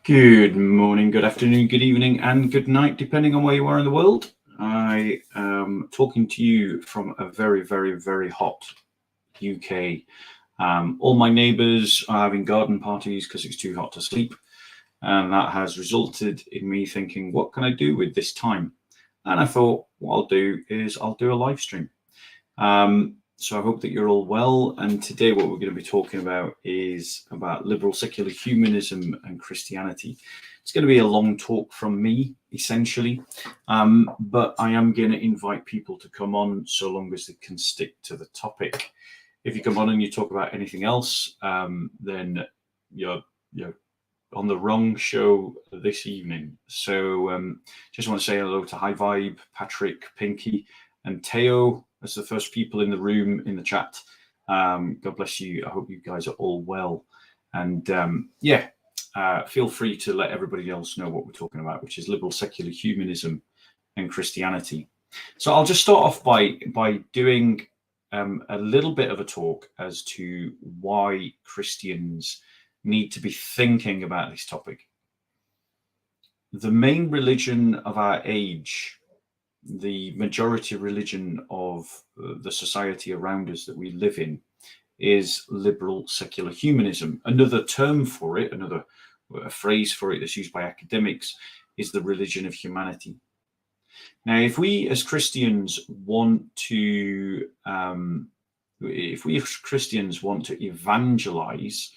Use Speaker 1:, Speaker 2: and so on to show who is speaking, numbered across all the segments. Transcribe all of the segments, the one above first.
Speaker 1: Good morning, good afternoon, good evening, and good night, depending on where you are in the world. I am talking to you from a very, very, very hot UK. All my neighbours are having garden parties because it's too hot to sleep. And that has resulted in me thinking, what can I do with this time? And I thought, what I'll do is I'll do a live stream. So I hope that you're all well. And today what we're going to be talking about is about liberal secular humanism and Christianity. It's going to be a long talk from me, essentially, but I am going to invite people to come on so long as they can stick to the topic. If you come on and you talk about anything else, then you're on the wrong show this evening. So just want to say hello to High Vibe, Patrick, Pinky, and Teo as the first people in the room in the chat. God bless you. I hope you guys are all well. And feel free to let everybody else know what we're talking about, which is liberal secular humanism and Christianity. So I'll just start off by doing a little bit of a talk as to why Christians need to be thinking about this topic. The main religion of our age, the majority religion of the society around us that we live in, is liberal secular humanism. Another term for it, a phrase for it that's used by academics, is the religion of humanity. Now, if we as Christians want to evangelize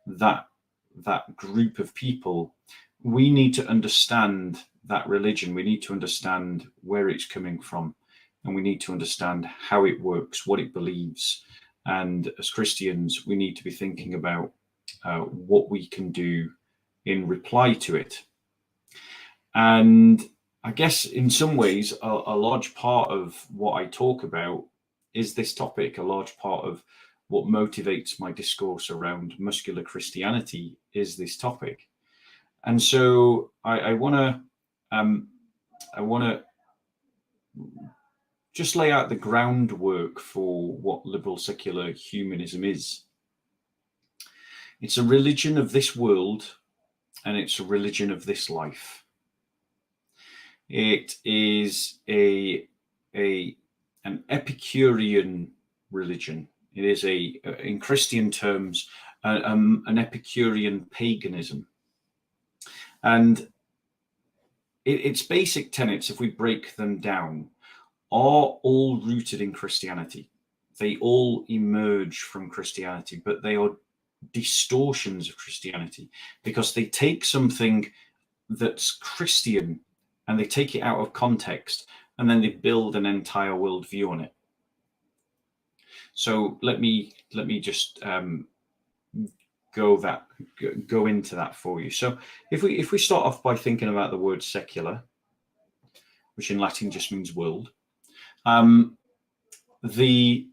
Speaker 1: that group of people, we need to understand that religion. We need to understand where it's coming from, and we need to understand how it works, what it believes. And as Christians, we need to be thinking about what we can do in reply to it. And I guess in some ways, a large part of what I talk about is this topic. A large part of what motivates my discourse around muscular Christianity is this topic. And so I want to just lay out the groundwork for what liberal secular humanism is. It's a religion of this world, and it's a religion of this life. It is an Epicurean religion. It is in Christian terms, an Epicurean paganism. And its basic tenets, if we break them down, are all rooted in Christianity. They all emerge from Christianity, but they are distortions of Christianity because they take something that's Christian and they take it out of context, and then they build an entire worldview on it. So let me just go into that for you. So if we start off by thinking about the word secular, which in Latin just means world, the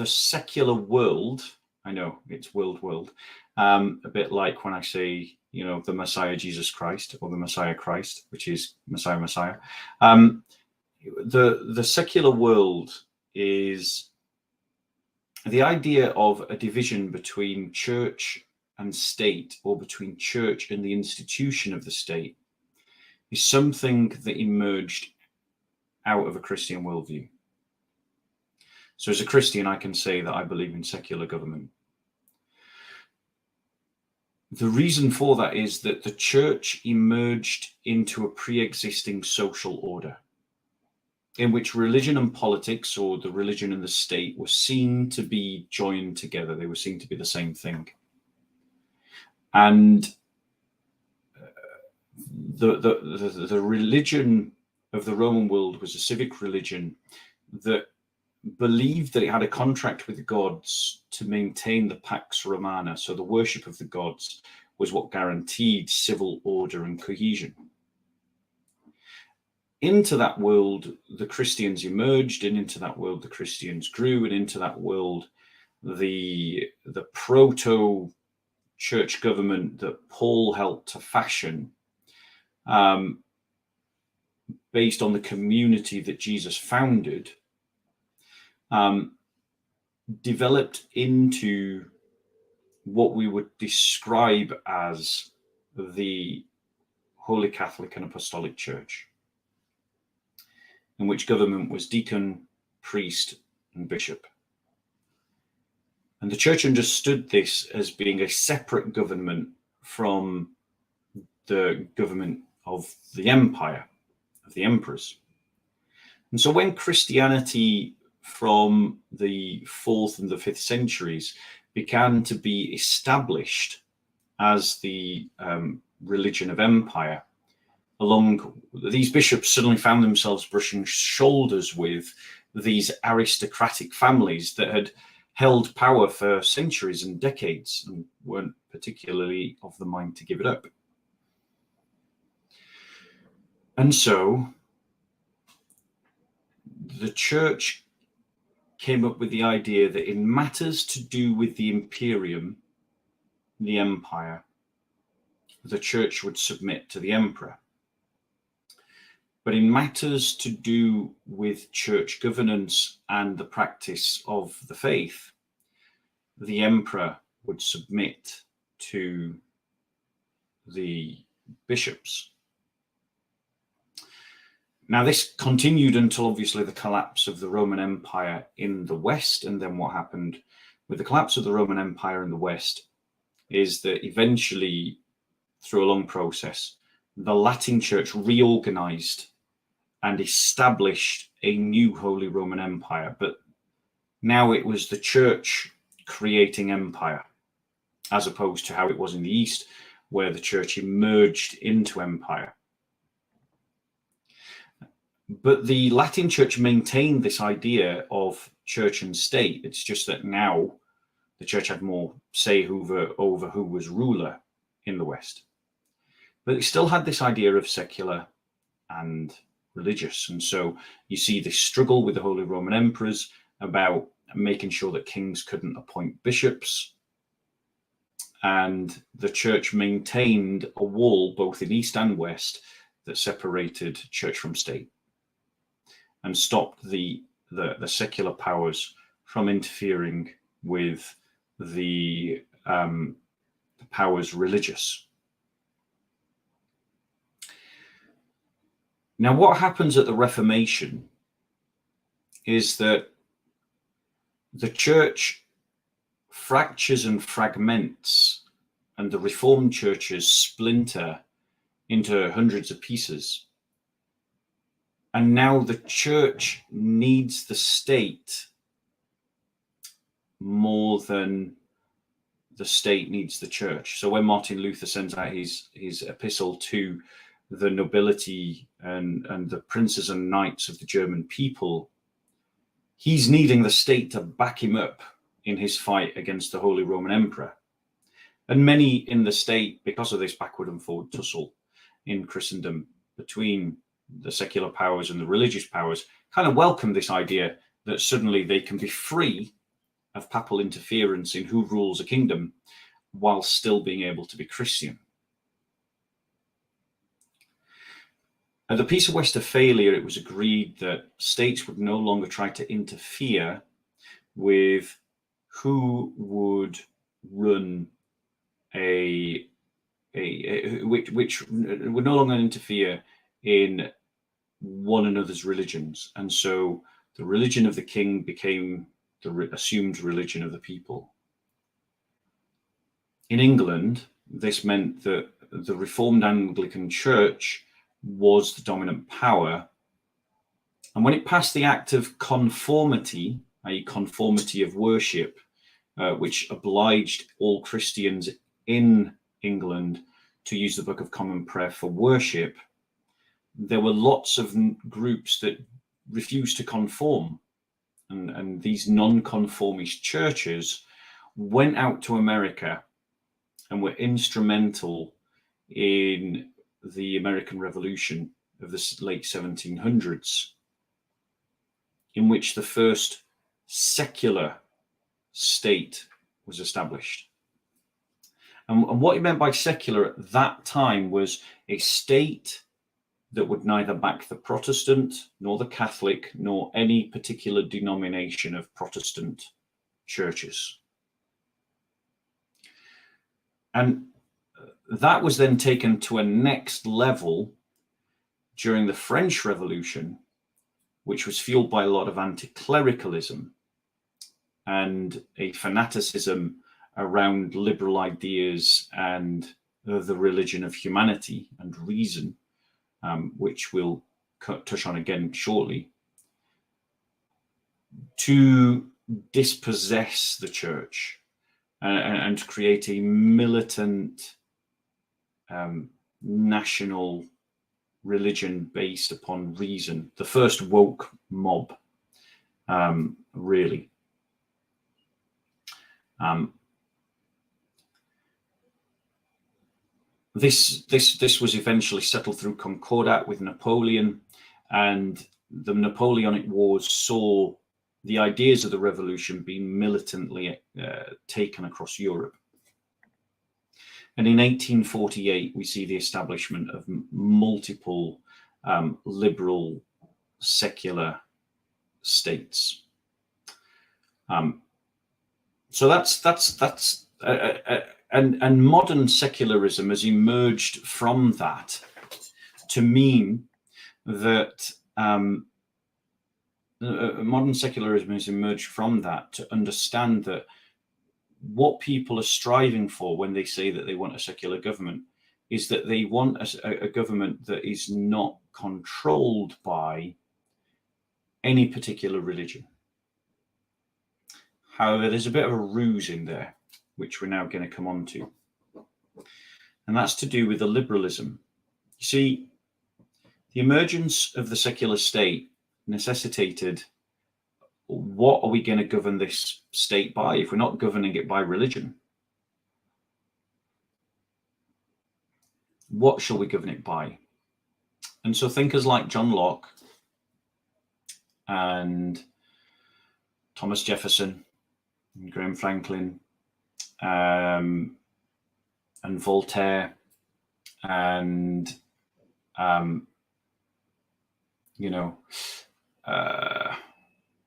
Speaker 1: secular world, I know it's world, a bit like when I say, the Messiah Jesus Christ, or the Messiah Christ, which is Messiah. The secular world is the idea of a division between church and state, or between church and the institution of the state, is something that emerged out of a Christian worldview. So as a Christian, I can say that I believe in secular government. The reason for that is that the church emerged into a pre-existing social order in which religion and politics, or the religion and the state, were seen to be joined together. They were seen to be the same thing. And the religion of the Roman world was a civic religion that believed that it had a contract with the gods to maintain the Pax Romana. So the worship of the gods was what guaranteed civil order and cohesion. Into that world, the Christians emerged, and into that world, the Christians grew, and into that world, the proto-church government that Paul helped to fashion, based on the community that Jesus founded, developed into what we would describe as the Holy Catholic and Apostolic Church, in which government was deacon, priest, and bishop. And the church understood this as being a separate government from the government of the empire, of the emperors. And so when Christianity from the 4th and the 5th centuries began to be established as the religion of empire, these bishops suddenly found themselves brushing shoulders with these aristocratic families that had held power for centuries and decades and weren't particularly of the mind to give it up. And so the church came up with the idea that in matters to do with the imperium, the empire, the church would submit to the emperor. But in matters to do with church governance and the practice of the faith, the emperor would submit to the bishops. Now, this continued until obviously the collapse of the Roman Empire in the West. And then what happened with the collapse of the Roman Empire in the West is that eventually, through a long process, the Latin Church reorganized and established a new Holy Roman Empire. But now it was the church creating empire, as opposed to how it was in the East, where the church emerged into empire. But the Latin Church maintained this idea of church and state. It's just that now the church had more say over who was ruler in the West. But it still had this idea of secular and religious. And so you see this struggle with the Holy Roman Emperors about making sure that kings couldn't appoint bishops. And the church maintained a wall, both in East and West, that separated church from state and stopped the secular powers from interfering with the powers religious. Now, what happens at the Reformation is that the church fractures and fragments, and the Reformed churches splinter into hundreds of pieces. And now the church needs the state more than the state needs the church. So when Martin Luther sends out his epistle to the nobility and the princes and knights of the German people, he's needing the state to back him up in his fight against the Holy Roman Emperor. And many in the state, because of this backward and forward tussle in Christendom between the secular powers and the religious powers, kind of welcome this idea that suddenly they can be free of papal interference in who rules a kingdom while still being able to be Christian. At the Peace of Westphalia, it was agreed that states would no longer try to interfere with who would run which would no longer interfere in one another's religions. And so the religion of the king became the assumed religion of the people. In England, this meant that the Reformed Anglican Church was the dominant power. And when it passed the Act of Conformity, i.e. conformity of worship, which obliged all Christians in England to use the Book of Common Prayer for worship, there were lots of groups that refused to conform. And these non-conformist churches went out to America and were instrumental in the American Revolution of the late 1700s, in which the first secular state was established. And what he meant by secular at that time was a state that would neither back the Protestant nor the Catholic nor any particular denomination of Protestant churches. And that was then taken to a next level during the French Revolution, which was fueled by a lot of anti-clericalism and a fanaticism around liberal ideas and the religion of humanity and reason, which we'll touch on again shortly, to dispossess the church and create a militant national religion based upon reason. The first woke mob, really. This was eventually settled through Concordat with Napoleon, and the Napoleonic Wars saw the ideas of the revolution being militantly taken across Europe. And in 1848, we see the establishment of multiple liberal secular states. So that's and modern secularism has emerged from that to mean that modern secularism has emerged from that to understand that what people are striving for when they say that they want a secular government is that they want a government that is not controlled by any particular religion. However, there's a bit of a ruse in there, which we're now going to come on to. And that's to do with the liberalism. You see, the emergence of the secular state necessitated, what are we going to govern this state by if we're not governing it by religion? What shall we govern it by? And so thinkers like John Locke and Thomas Jefferson and Graham Franklin and Voltaire and I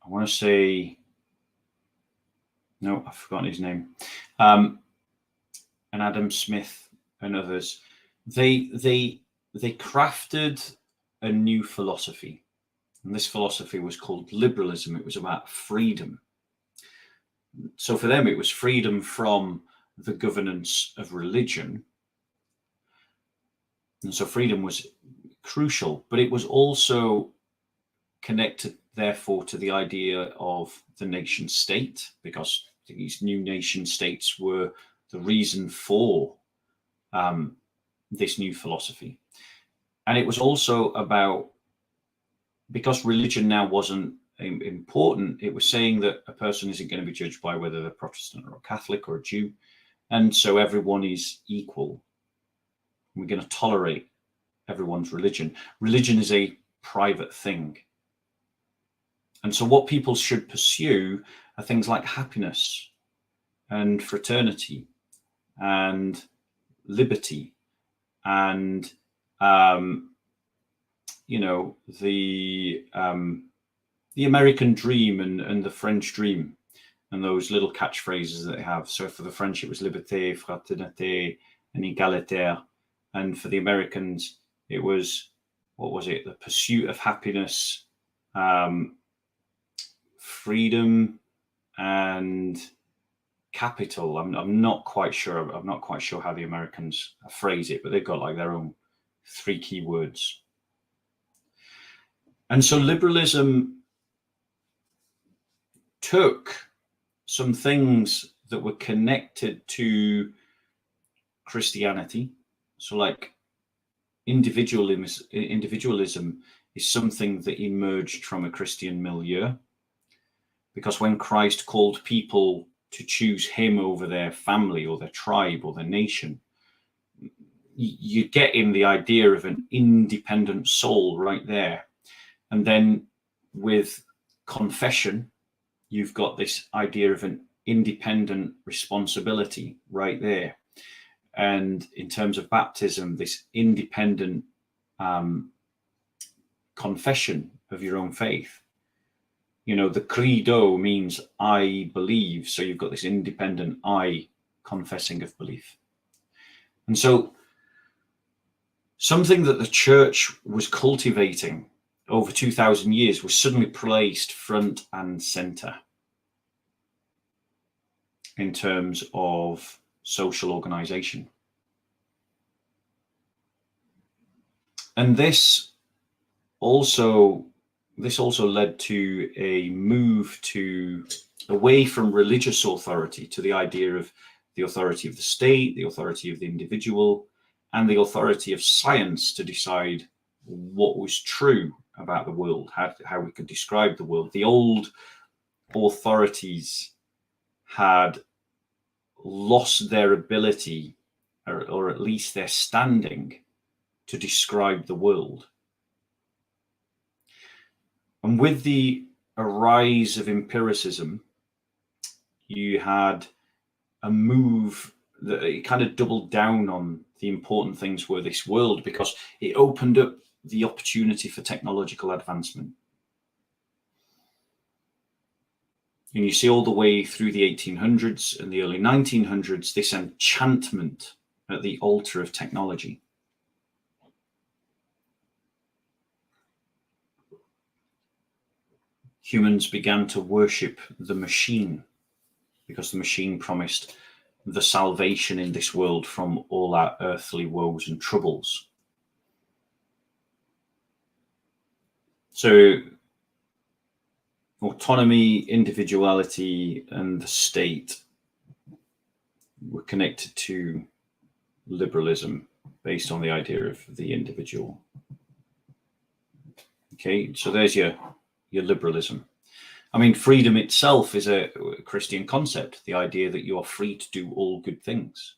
Speaker 1: want to say, no, I've forgotten his name, and Adam Smith and others, they crafted a new philosophy, and this philosophy was called liberalism. It was about freedom. So for them, it was freedom from the governance of religion, and so freedom was crucial, but it was also connected, therefore, to the idea of the nation state, because these new nation states were the reason for this new philosophy. And it was also about, because religion now wasn't important, it was saying that a person isn't going to be judged by whether they're Protestant or a Catholic or a Jew, and so everyone is equal. We're going to tolerate everyone's religion. Religion is a private thing. And so what people should pursue are things like happiness and fraternity and liberty and, the American dream and the French dream and those little catchphrases that they have. So for the French, it was liberté, fraternité, and égalitaire. And for the Americans, it was, what was it? The pursuit of happiness, freedom, and capital. I'm not quite sure. I'm not quite sure how the Americans phrase it, but they've got like their own 3 key words. And so liberalism took some things that were connected to Christianity. So like individualism is something that emerged from a Christian milieu, because when Christ called people to choose him over their family or their tribe or their nation, you get in the idea of an independent soul right there. And then with confession, you've got this idea of an independent responsibility right there. And in terms of baptism, this independent confession of your own faith. The credo means I believe. So you've got this independent I confessing of belief. And so something that the church was cultivating over 2,000 years was suddenly placed front and center in terms of social organization. And this also led to a move away from religious authority to the idea of the authority of the state, the authority of the individual, and the authority of science to decide what was true about the world, how we could describe the world. The old authorities had lost their ability, or at least their standing, to describe the world. And with the rise of empiricism, you had a move that it kind of doubled down on the important things were this world, because it opened up the opportunity for technological advancement. And you see all the way through the 1800s and the early 1900s, this enchantment at the altar of technology. Humans began to worship the machine because the machine promised the salvation in this world from all our earthly woes and troubles. So autonomy, individuality, and the state were connected to liberalism based on the idea of the individual. Okay, so there's your liberalism. I mean, freedom itself is a Christian concept, the idea that you are free to do all good things,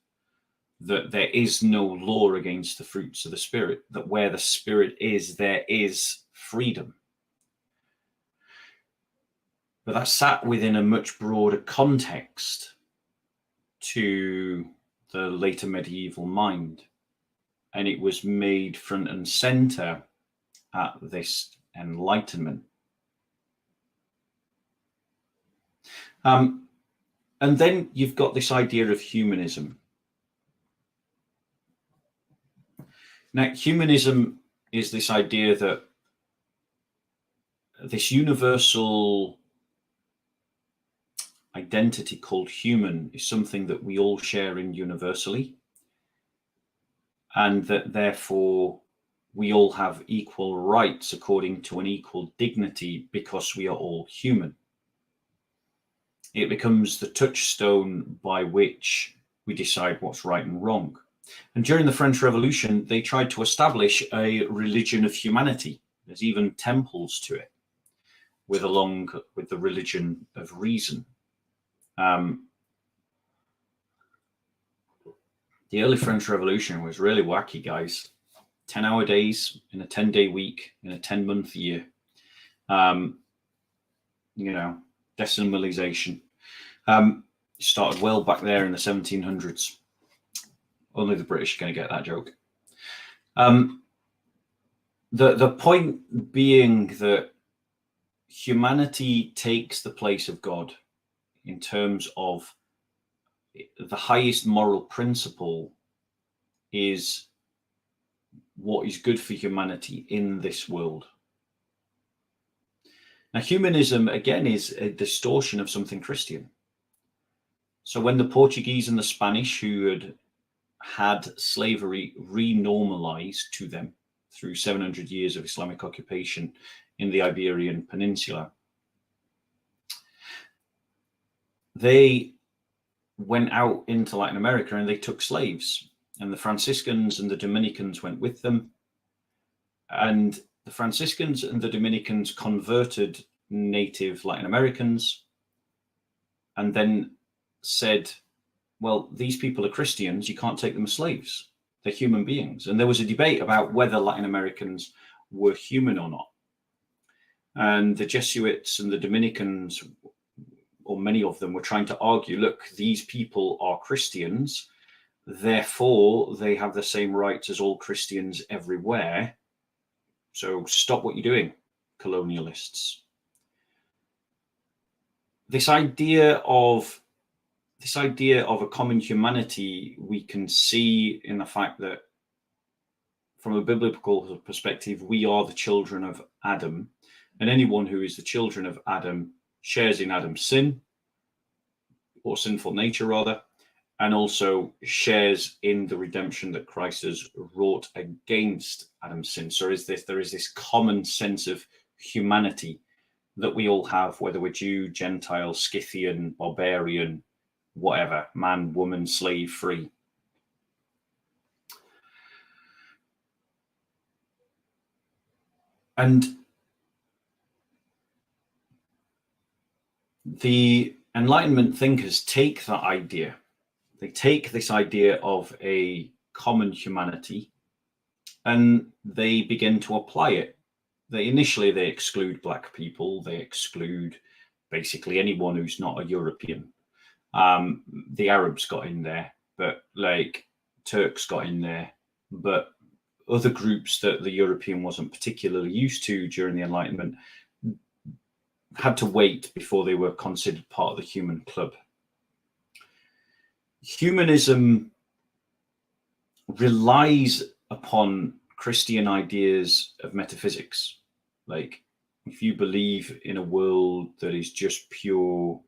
Speaker 1: that there is no law against the fruits of the Spirit, that where the Spirit is, there is freedom. But that sat within a much broader context to the later medieval mind, and it was made front and center at this Enlightenment. And then you've got this idea of humanism. Now, humanism is this idea that this universal identity called human is something that we all share in universally, and that therefore we all have equal rights according to an equal dignity because we are all human. It becomes the touchstone by which we decide what's right and wrong. And during the French Revolution, they tried to establish a religion of humanity. There's even temples to it, along with the religion of reason. The early French Revolution was really wacky, guys. 10-hour days in a 10-day week in a 10-month year. Decimalization. Started well back there in the 1700s. Only the British are going to get that joke. The point being that humanity takes the place of God in terms of the highest moral principle is what is good for humanity in this world. Now, humanism, again, is a distortion of something Christian. So when the Portuguese and the Spanish, who had slavery renormalized to them through 700 years of Islamic occupation in the Iberian Peninsula, they went out into Latin America and they took slaves, and the Franciscans and the Dominicans went with them. And the Franciscans and the Dominicans converted native Latin Americans and then said, well, these people are Christians, you can't take them as slaves. They're human beings. And there was a debate about whether Latin Americans were human or not. And the Jesuits and the Dominicans, or many of them, were trying to argue, look, these people are Christians, therefore they have the same rights as all Christians everywhere. So stop what you're doing, colonialists. This idea of a common humanity we can see in the fact that from a biblical perspective, we are the children of Adam, and anyone who is the children of Adam shares in Adam's sin, or sinful nature rather, and also shares in the redemption that Christ has wrought against Adam's sin. So there is this common sense of humanity that we all have, whether we're Jew, Gentile, Scythian, barbarian, whatever, man, woman, slave, free. And the Enlightenment thinkers take that idea. They take this idea of a common humanity and they begin to apply it. Initially, they exclude Black people. They exclude basically anyone who's not a European. The Arabs got in there, but like Turks got in there, but other groups that the European wasn't particularly used to during the Enlightenment had to wait before they were considered part of the human club. Humanism relies upon Christian ideas of metaphysics. Like, if you believe in a world that is just pure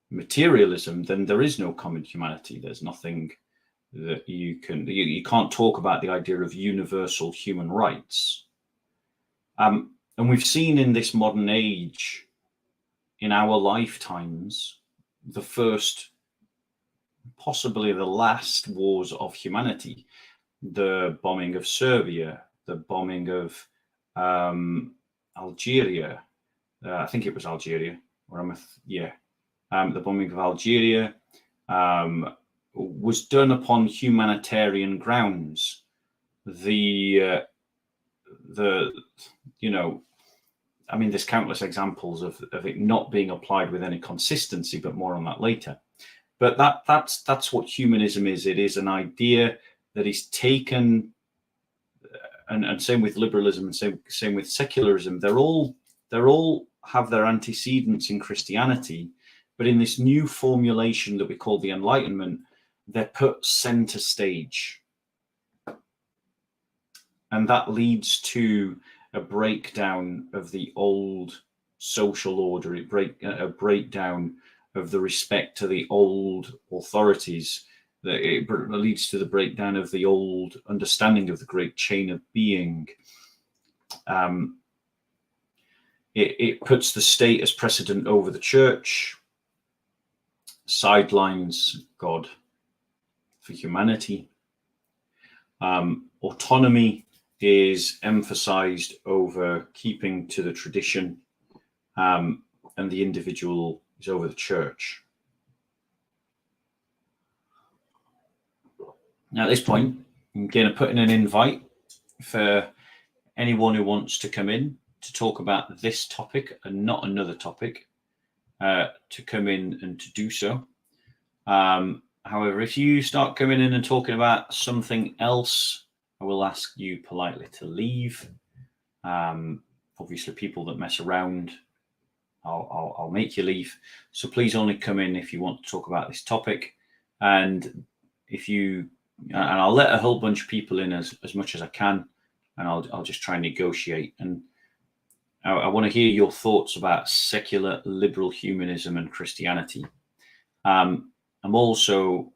Speaker 1: materialism, then there is no common humanity. There's nothing that you can't talk about the idea of universal human rights. And we've seen in this modern age, in our lifetimes, the first, possibly the last wars of humanity, the bombing of Serbia, the bombing of Algeria. I think it was Algeria, the bombing of Algeria was done upon humanitarian grounds. There's countless examples of it not being applied with any consistency, but more on that later. But that's what humanism is. It is an idea that is taken, and same with liberalism, and same with secularism. They're all have their antecedents in Christianity, but in this new formulation that we call the Enlightenment, they're put center stage. And that leads to a breakdown of the old social order, a breakdown of the respect to the old authorities. It leads to the breakdown of the old understanding of the great chain of being. It puts the state as precedent over the church, sidelines God for humanity. Autonomy is emphasized over keeping to the tradition, and the individual is over the church. Now, at this point, I'm going to put in an invite for anyone who wants to come in to talk about this topic and not another topic, to come in and to do so. However, if you start coming in and talking about something else, I will ask you politely to leave. Obviously, people that mess around, I'll make you leave. So please only come in if you want to talk about this topic. And I'll let a whole bunch of people in as much as I can, and I'll just try and negotiate. And I want to hear your thoughts about secular liberal humanism and Christianity. I'm also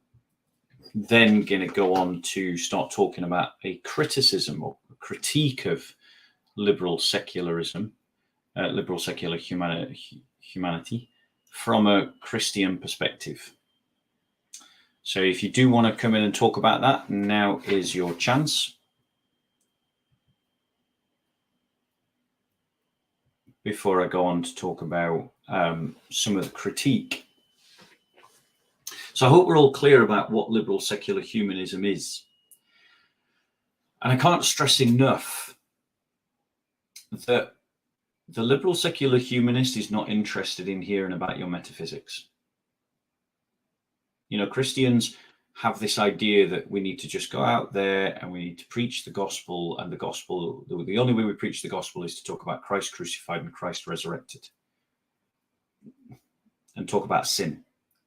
Speaker 1: then going to go on to start talking about a criticism or a critique of liberal secularism, liberal secular humanity from a Christian perspective. So if you do want to come in and talk about that, now is your chance. Before I go on to talk about some of the critique. So I hope we're all clear about what liberal secular humanism is. And I can't stress enough that the liberal secular humanist is not interested in hearing about your metaphysics. You know, Christians have this idea that we need to just go out there and we need to preach the gospel, and the only way we preach the gospel is to talk about Christ crucified and Christ resurrected and talk about sin.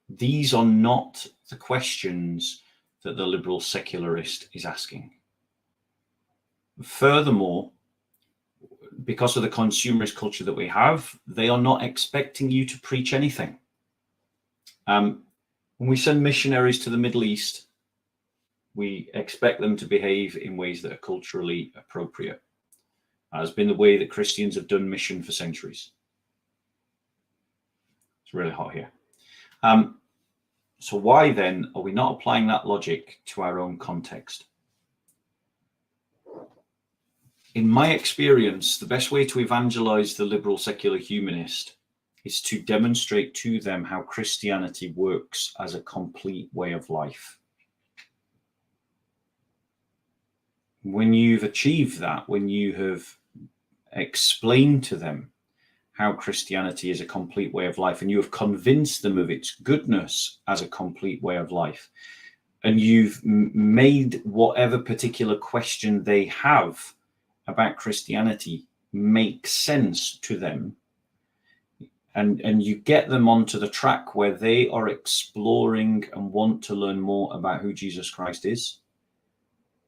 Speaker 1: These are not the questions that the liberal secularist is asking. Furthermore, because of the consumerist culture that we have, they are not expecting you to preach anything. When we send missionaries to the Middle East, we expect them to behave in ways that are culturally appropriate. That has been the way that Christians have done mission for centuries. It's really hot here. So why then are we not applying that logic to our own context? In my experience, the best way to evangelize the liberal secular humanist is to demonstrate to them how Christianity works as a complete way of life. When you've achieved that, when you have explained to them how Christianity is a complete way of life, and you have convinced them of its goodness as a complete way of life, and you've made whatever particular question they have about Christianity make sense to them, and you get them onto the track where they are exploring and want to learn more about who Jesus Christ is.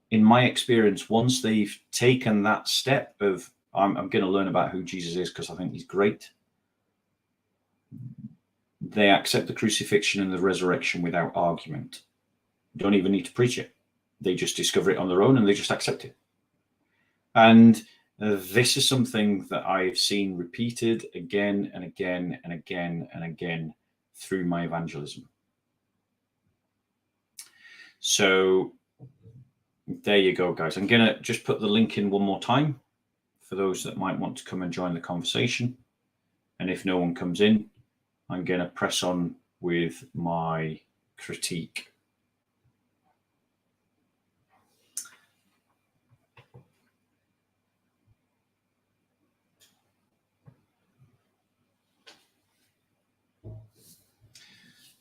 Speaker 1: In my experience, once they've taken that step of, I'm going to learn about who Jesus is because I think he's great, they accept the crucifixion and the resurrection without argument. Don't even need to preach it. They just discover it on their own and they just accept it. And this is something that I've seen repeated again and again and again and again through my evangelism. So there you go, guys. I'm going to just put the link in one more time for those that might want to come and join the conversation. And if no one comes in, I'm going to press on with my critique.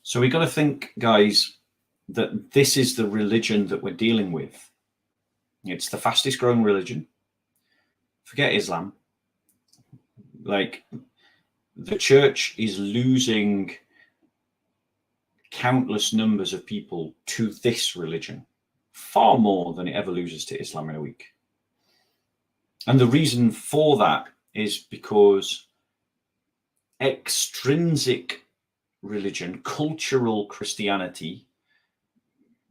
Speaker 1: So we got to think, guys, that this is the religion that we're dealing with. It's the fastest growing religion. Forget Islam. Like, the church is losing countless numbers of people to this religion, far more than it ever loses to Islam in a week. And the reason for that is because extrinsic religion, cultural Christianity,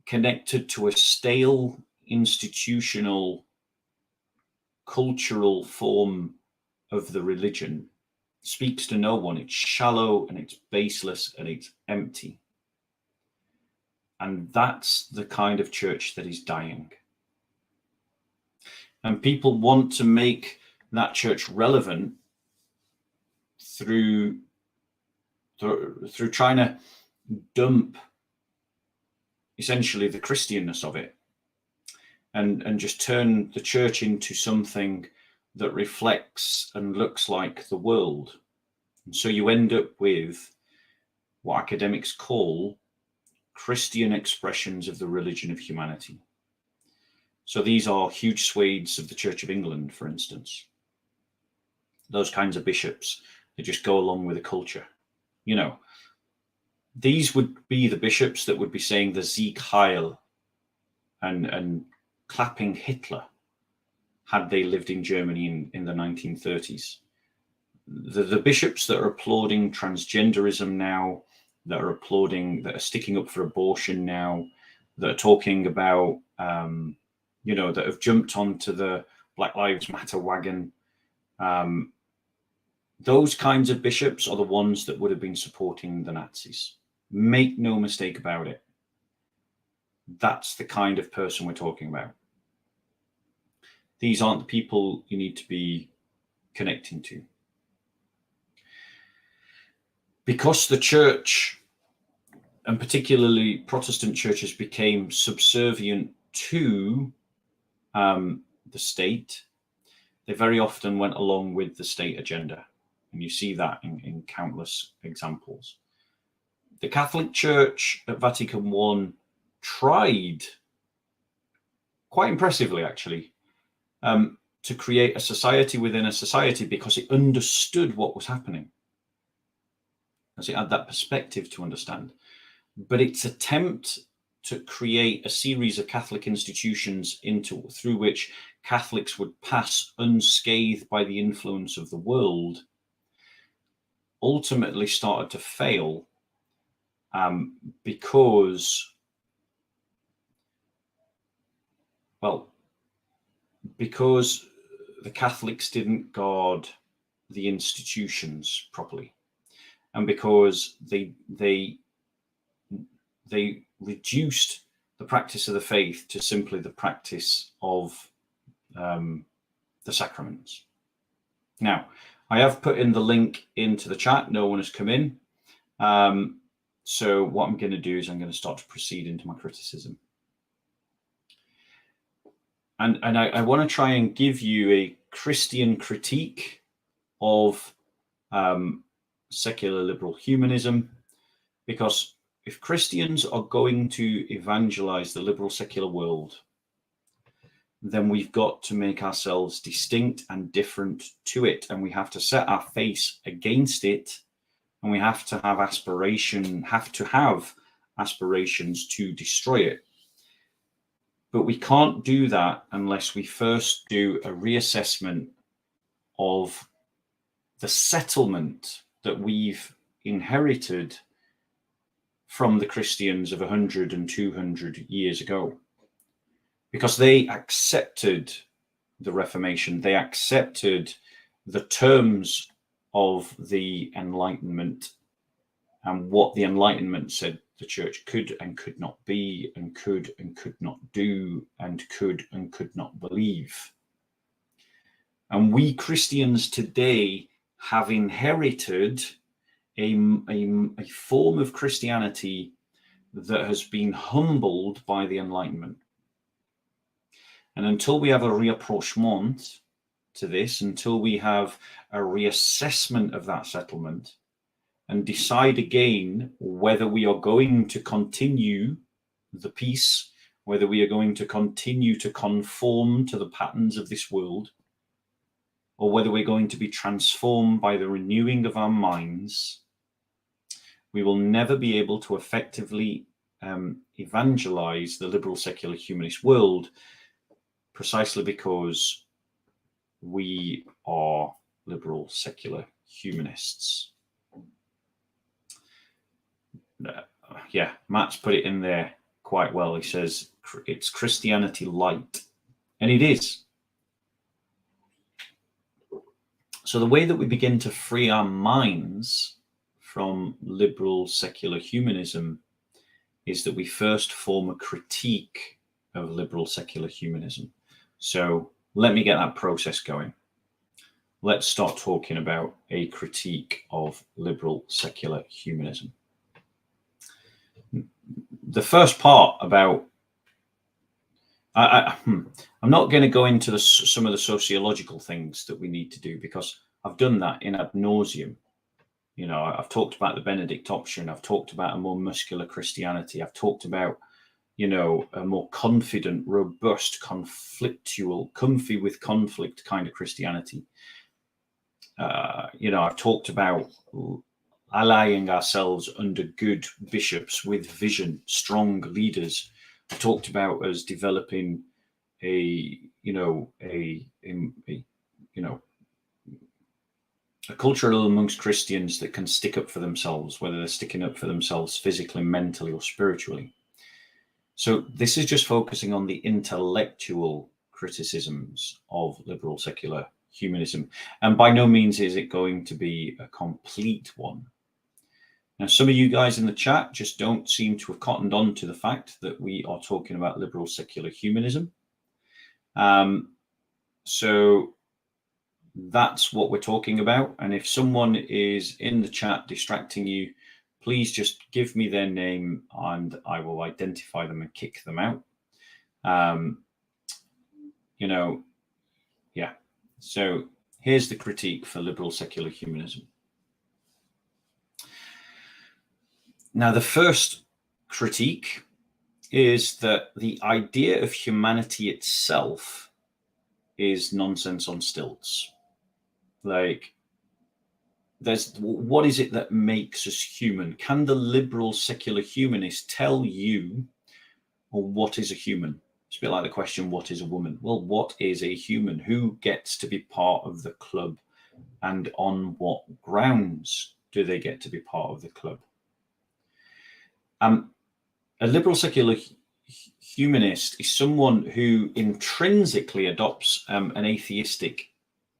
Speaker 1: connected to a stale, institutional, cultural form of the religion, speaks to no one. It's shallow and it's baseless and it's empty. And that's the kind of church that is dying. And people want to make that church relevant through trying to dump essentially the Christianness of it and just turn the church into something that reflects and looks like the world. And so you end up with what academics call Christian expressions of the religion of humanity. So these are huge swathes of the Church of England, for instance. Those kinds of bishops that just go along with the culture. You know, these would be the bishops that would be saying the Sieg Heil and clapping Hitler had they lived in Germany in the 1930s. The bishops that are applauding transgenderism now that are applauding, that are sticking up for abortion now, that are talking about, that have jumped onto the Black Lives Matter wagon. Those kinds of bishops are the ones that would have been supporting the Nazis. Make no mistake about it. That's the kind of person we're talking about. These aren't the people you need to be connecting to. Because the church, and particularly Protestant churches, became subservient to the state, they very often went along with the state agenda. And you see that in countless examples. The Catholic Church at Vatican I tried, quite impressively actually, to create a society within a society because it understood what was happening, as it had that perspective to understand. But its attempt to create a series of Catholic institutions through which Catholics would pass unscathed by the influence of the world ultimately started to fail because the Catholics didn't guard the institutions properly, and because they reduced the practice of the faith to simply the practice of the sacraments. Now, I have put in the link into the chat. No one has come in. So what I'm going to do is I'm going to start to proceed into my criticism. And I want to try and give you a Christian critique of secular liberal humanism, because if Christians are going to evangelize the liberal secular world, then we've got to make ourselves distinct and different to it. And we have to set our face against it. And we have to have aspirations to destroy it. But we can't do that unless we first do a reassessment of the settlement that we've inherited from the Christians of 100 and 200 years ago. Because they accepted the Reformation, they accepted the terms of the Enlightenment and what the Enlightenment said the church could and could not be, and could not do, and could not believe. And we Christians today have inherited a form of Christianity that has been humbled by the Enlightenment. And until we have a rapprochement to this, until we have a reassessment of that settlement and decide again whether we are going to continue the peace, whether we are going to continue to conform to the patterns of this world, or whether we're going to be transformed by the renewing of our minds, we will never be able to effectively evangelize the liberal secular humanist world, precisely because we are liberal secular humanists. Yeah, Matt's put it in there quite well. He says it's Christianity light, and it is. So the way that we begin to free our minds from liberal secular humanism is that we first form a critique of liberal secular humanism. So let me get that process going. Let's start talking about a critique of liberal secular humanism. The first part about, I'm not going to go into some of the sociological things that we need to do, because I've done that in ad nauseum. You know, I've talked about the Benedict option. I've talked about a more muscular Christianity. I've talked about, you know, a more confident, robust, conflictual, comfy with conflict kind of Christianity. You know, I've talked about allying ourselves under good bishops with vision, strong leaders. I talked about us developing a a culture amongst Christians that can stick up for themselves, whether they're sticking up for themselves physically, mentally, or spiritually. So this is just focusing on the intellectual criticisms of liberal secular humanism. And by no means is it going to be a complete one. Now, some of you guys in the chat just don't seem to have cottoned on to the fact that we are talking about liberal secular humanism. So that's what we're talking about. And if someone is in the chat distracting you, please just give me their name and I will identify them and kick them out. Yeah. So here's the critique for liberal secular humanism. Now, the first critique is that the idea of humanity itself is nonsense on stilts. Like, what is it that makes us human? Can the liberal secular humanist tell you, or what is a human? It's a bit like the question, what is a woman? Well, what is a human? Who gets to be part of the club? And on what grounds do they get to be part of the club? A liberal secular humanist is someone who intrinsically adopts an atheistic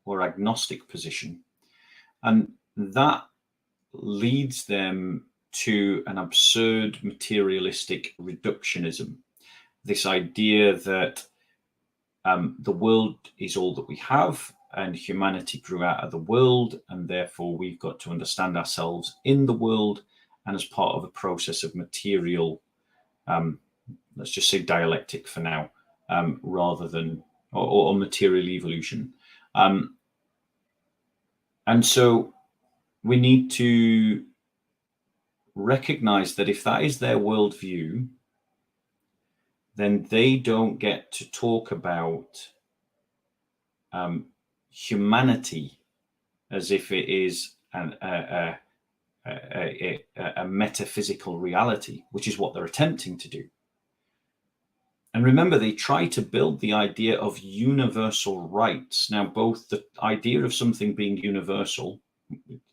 Speaker 1: or agnostic position. And that leads them to an absurd materialistic reductionism. This idea that the world is all that we have and humanity grew out of the world, and therefore we've got to understand ourselves in the world and as part of a process of material, let's just say dialectic for now, rather than, or material evolution. And so we need to recognize that if that is their worldview, then they don't get to talk about humanity as if it is a metaphysical reality, which is what they're attempting to do. And remember, they try to build the idea of universal rights. Now, both the idea of something being universal,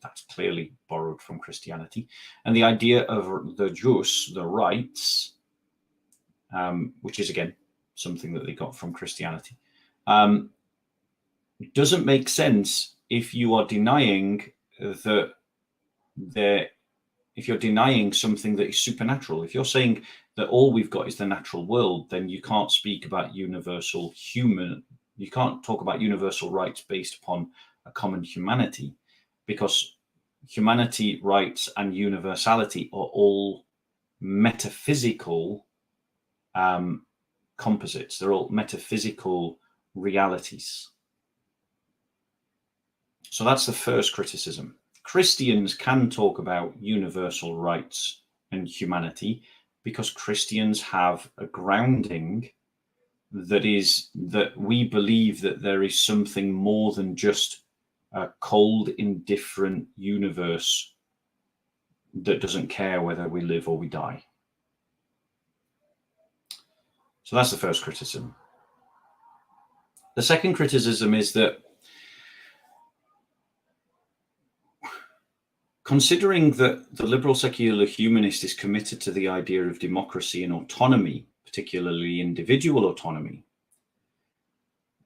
Speaker 1: that's clearly borrowed from Christianity, and the idea of the jus, the rights, which is, again, something that they got from Christianity, doesn't make sense if you are denying that if you're denying something that is supernatural. If you're saying that all we've got is the natural world, then you can't speak about universal human. You can't talk about universal rights based upon a common humanity, because humanity, rights, and universality are all metaphysical composites. They're all metaphysical realities. So that's the first criticism. Christians can talk about universal rights and humanity because Christians have a grounding that is that we believe that there is something more than just a cold, indifferent universe that doesn't care whether we live or we die. So that's the first criticism. The second criticism is that considering that the liberal secular humanist is committed to the idea of democracy and autonomy, particularly individual autonomy,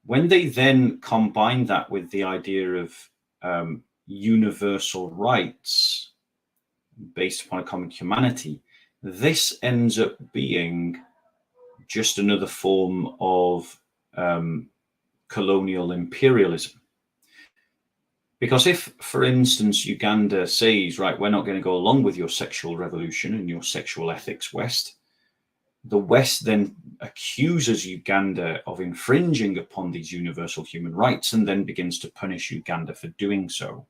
Speaker 1: when they then combine that with the idea of universal rights based upon a common humanity, this ends up being just another form of colonial imperialism. Because if, for instance, Uganda says, right, we're not going to go along with your sexual revolution and your sexual ethics, West, the West then accuses Uganda of infringing upon these universal human rights and then begins to punish Uganda for doing so.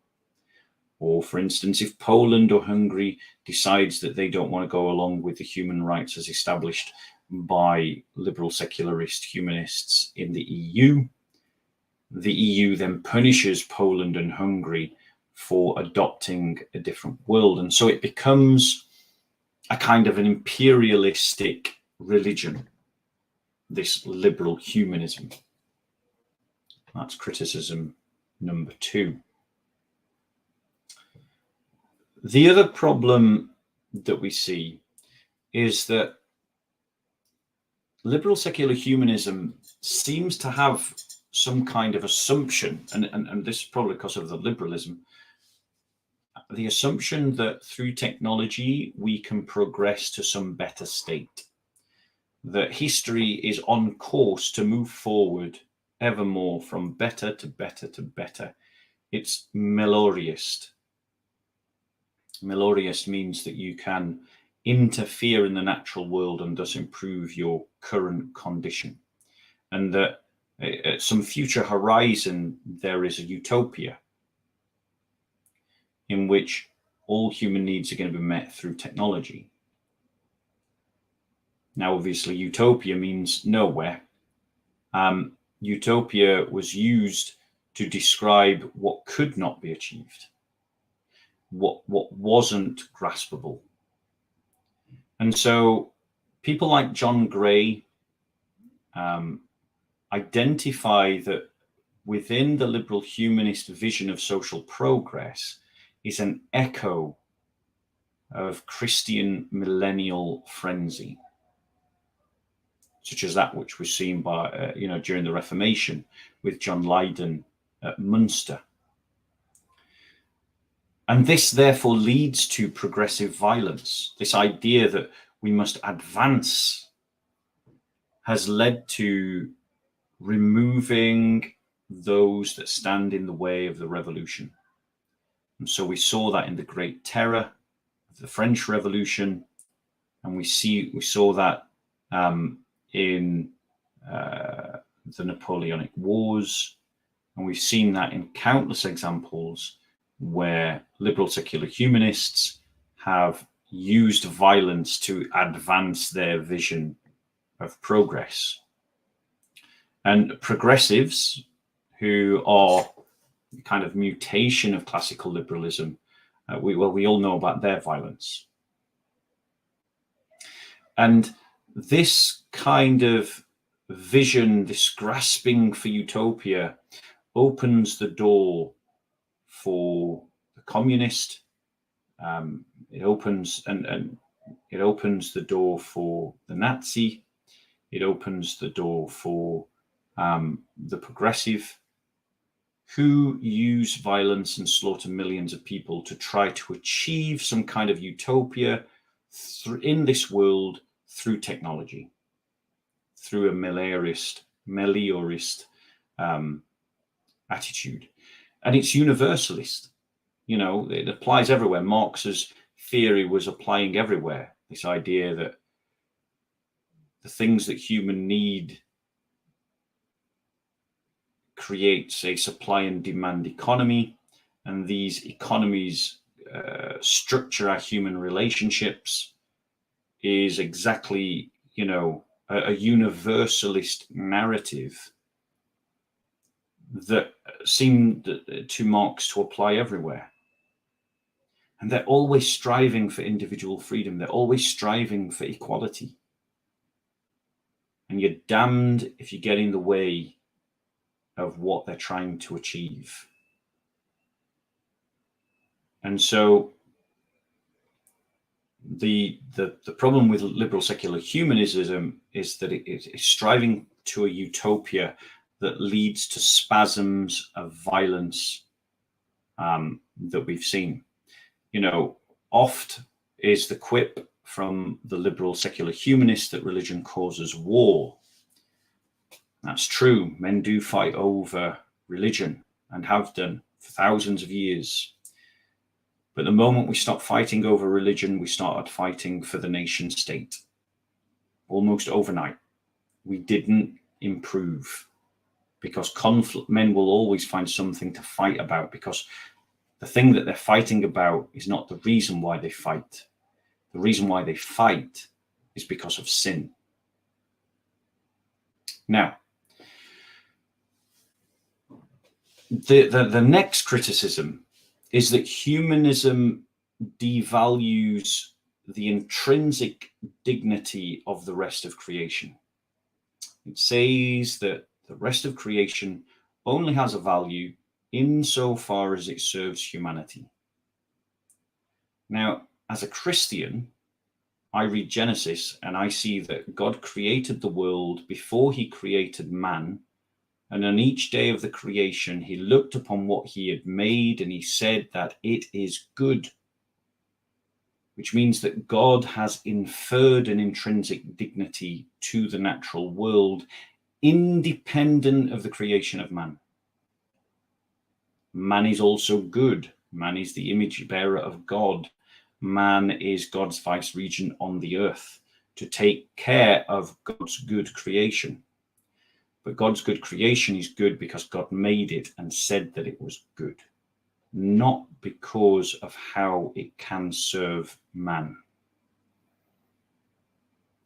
Speaker 1: Or, for instance, if Poland or Hungary decides that they don't want to go along with the human rights as established by liberal secularist humanists in the EU then punishes Poland and Hungary for adopting a different world. And so it becomes a kind of an imperialistic religion, this liberal humanism. That's criticism number two. The other problem that we see is that liberal secular humanism seems to have some kind of assumption, and this is probably because of the liberalism, the assumption that through technology we can progress to some better state, that history is on course to move forward ever more from better to better to better. It's meloriist. Meloriist means that you can interfere in the natural world and thus improve your current condition, and that at some future horizon there is a utopia in which all human needs are going to be met through technology. Now, obviously, utopia means nowhere. Utopia was used to describe what could not be achieved, what wasn't graspable. And so people like John Gray identify that within the liberal humanist vision of social progress is an echo of Christian millennial frenzy, such as that which was seen by, during the Reformation with John Leyden at Munster. And this therefore leads to progressive violence. This idea that we must advance has led to removing those that stand in the way of the revolution. And so we saw that in the Great Terror of the French Revolution, and we saw that in the Napoleonic Wars, and we've seen that in countless examples where liberal secular humanists have used violence to advance their vision of progress. And progressives, who are kind of mutation of classical liberalism, we all know about their violence. And this kind of vision, this grasping for utopia, opens the door for the communist. It opens it opens the door for the Nazi. It opens the door for the progressive, who use violence and slaughter millions of people to try to achieve some kind of utopia in this world through technology, through a meliorist attitude. And it's universalist. It applies everywhere. Marx's theory was applying everywhere. This idea that the things that human need creates a supply and demand economy, and these economies structure our human relationships, is exactly, a universalist narrative that seemed to Marx to apply everywhere. And they're always striving for individual freedom. They're always striving for equality. And you're damned if you get in the way of what they're trying to achieve. And so the problem with liberal secular humanism is that it is striving to a utopia that leads to spasms of violence that we've seen. Oft is the quip from the liberal secular humanists that religion causes war. That's true. Men do fight over religion and have done for thousands of years. But the moment we stop fighting over religion, we started fighting for the nation state. Almost overnight. We didn't improve, because men will always find something to fight about, because the thing that they're fighting about is not the reason why they fight. The reason why they fight is because of sin. Now, the next criticism is that humanism devalues the intrinsic dignity of the rest of creation. It says that the rest of creation only has a value insofar as it serves humanity. Now, as a Christian, I read Genesis and I see that God created the world before he created man. And on each day of the creation, he looked upon what he had made and he said that it is good, which means that God has inferred an intrinsic dignity to the natural world, independent of the creation of man. Man is also good. Man is the image bearer of God. Man is God's vice regent on the earth to take care of God's good creation. But God's good creation is good because God made it and said that it was good, not because of how it can serve man.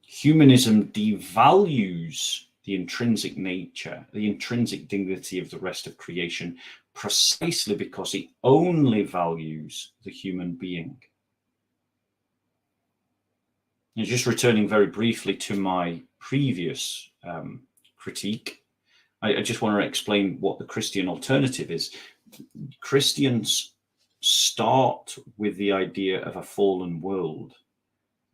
Speaker 1: Humanism devalues the intrinsic nature, the intrinsic dignity of the rest of creation, precisely because it only values the human being. And just returning very briefly to my previous critique, I just want to explain what the Christian alternative is. Christians start with the idea of a fallen world,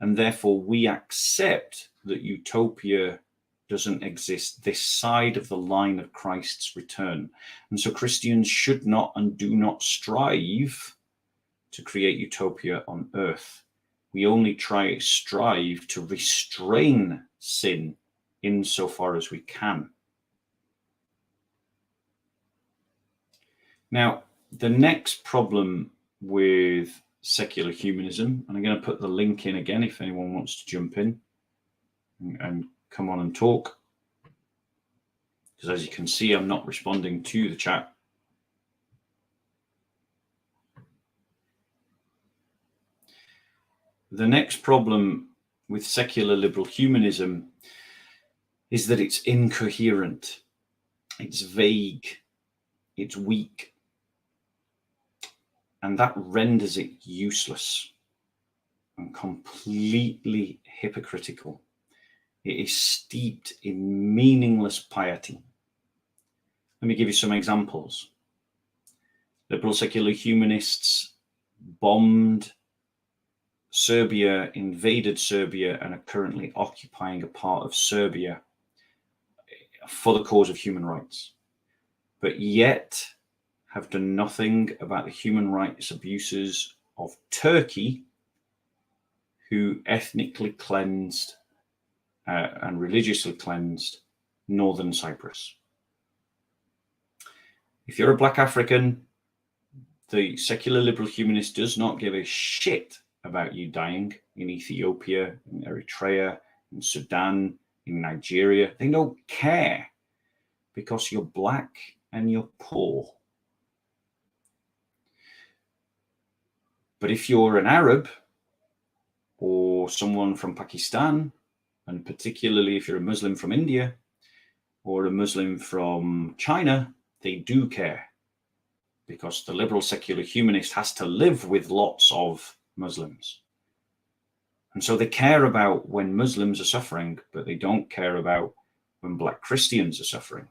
Speaker 1: and therefore we accept that utopia doesn't exist this side of the line of Christ's return. And so Christians should not and do not strive to create utopia on earth. We only strive to restrain sin insofar as we can. Now, the next problem with secular humanism, and I'm going to put the link in again if anyone wants to jump in and come on and talk, because as you can see, I'm not responding to the chat. The next problem with secular liberal humanism is that it's incoherent, it's vague, it's weak, and that renders it useless and completely hypocritical. It is steeped in meaningless piety. Let me give you some examples. Liberal secular humanists bombed Serbia, invaded Serbia, and are currently occupying a part of Serbia for the cause of human rights, but yet have done nothing about the human rights abuses of Turkey, who ethnically cleansed and religiously cleansed northern Cyprus. If you're a Black African, the secular liberal humanist does not give a shit about you dying in Ethiopia, in Eritrea, in Sudan, in Nigeria. They don't care because you're Black and you're poor. But if you're an Arab or someone from Pakistan, and particularly if you're a Muslim from India or a Muslim from China, they do care, because the liberal secular humanist has to live with lots of Muslims. And so they care about when Muslims are suffering, but they don't care about when Black Christians are suffering.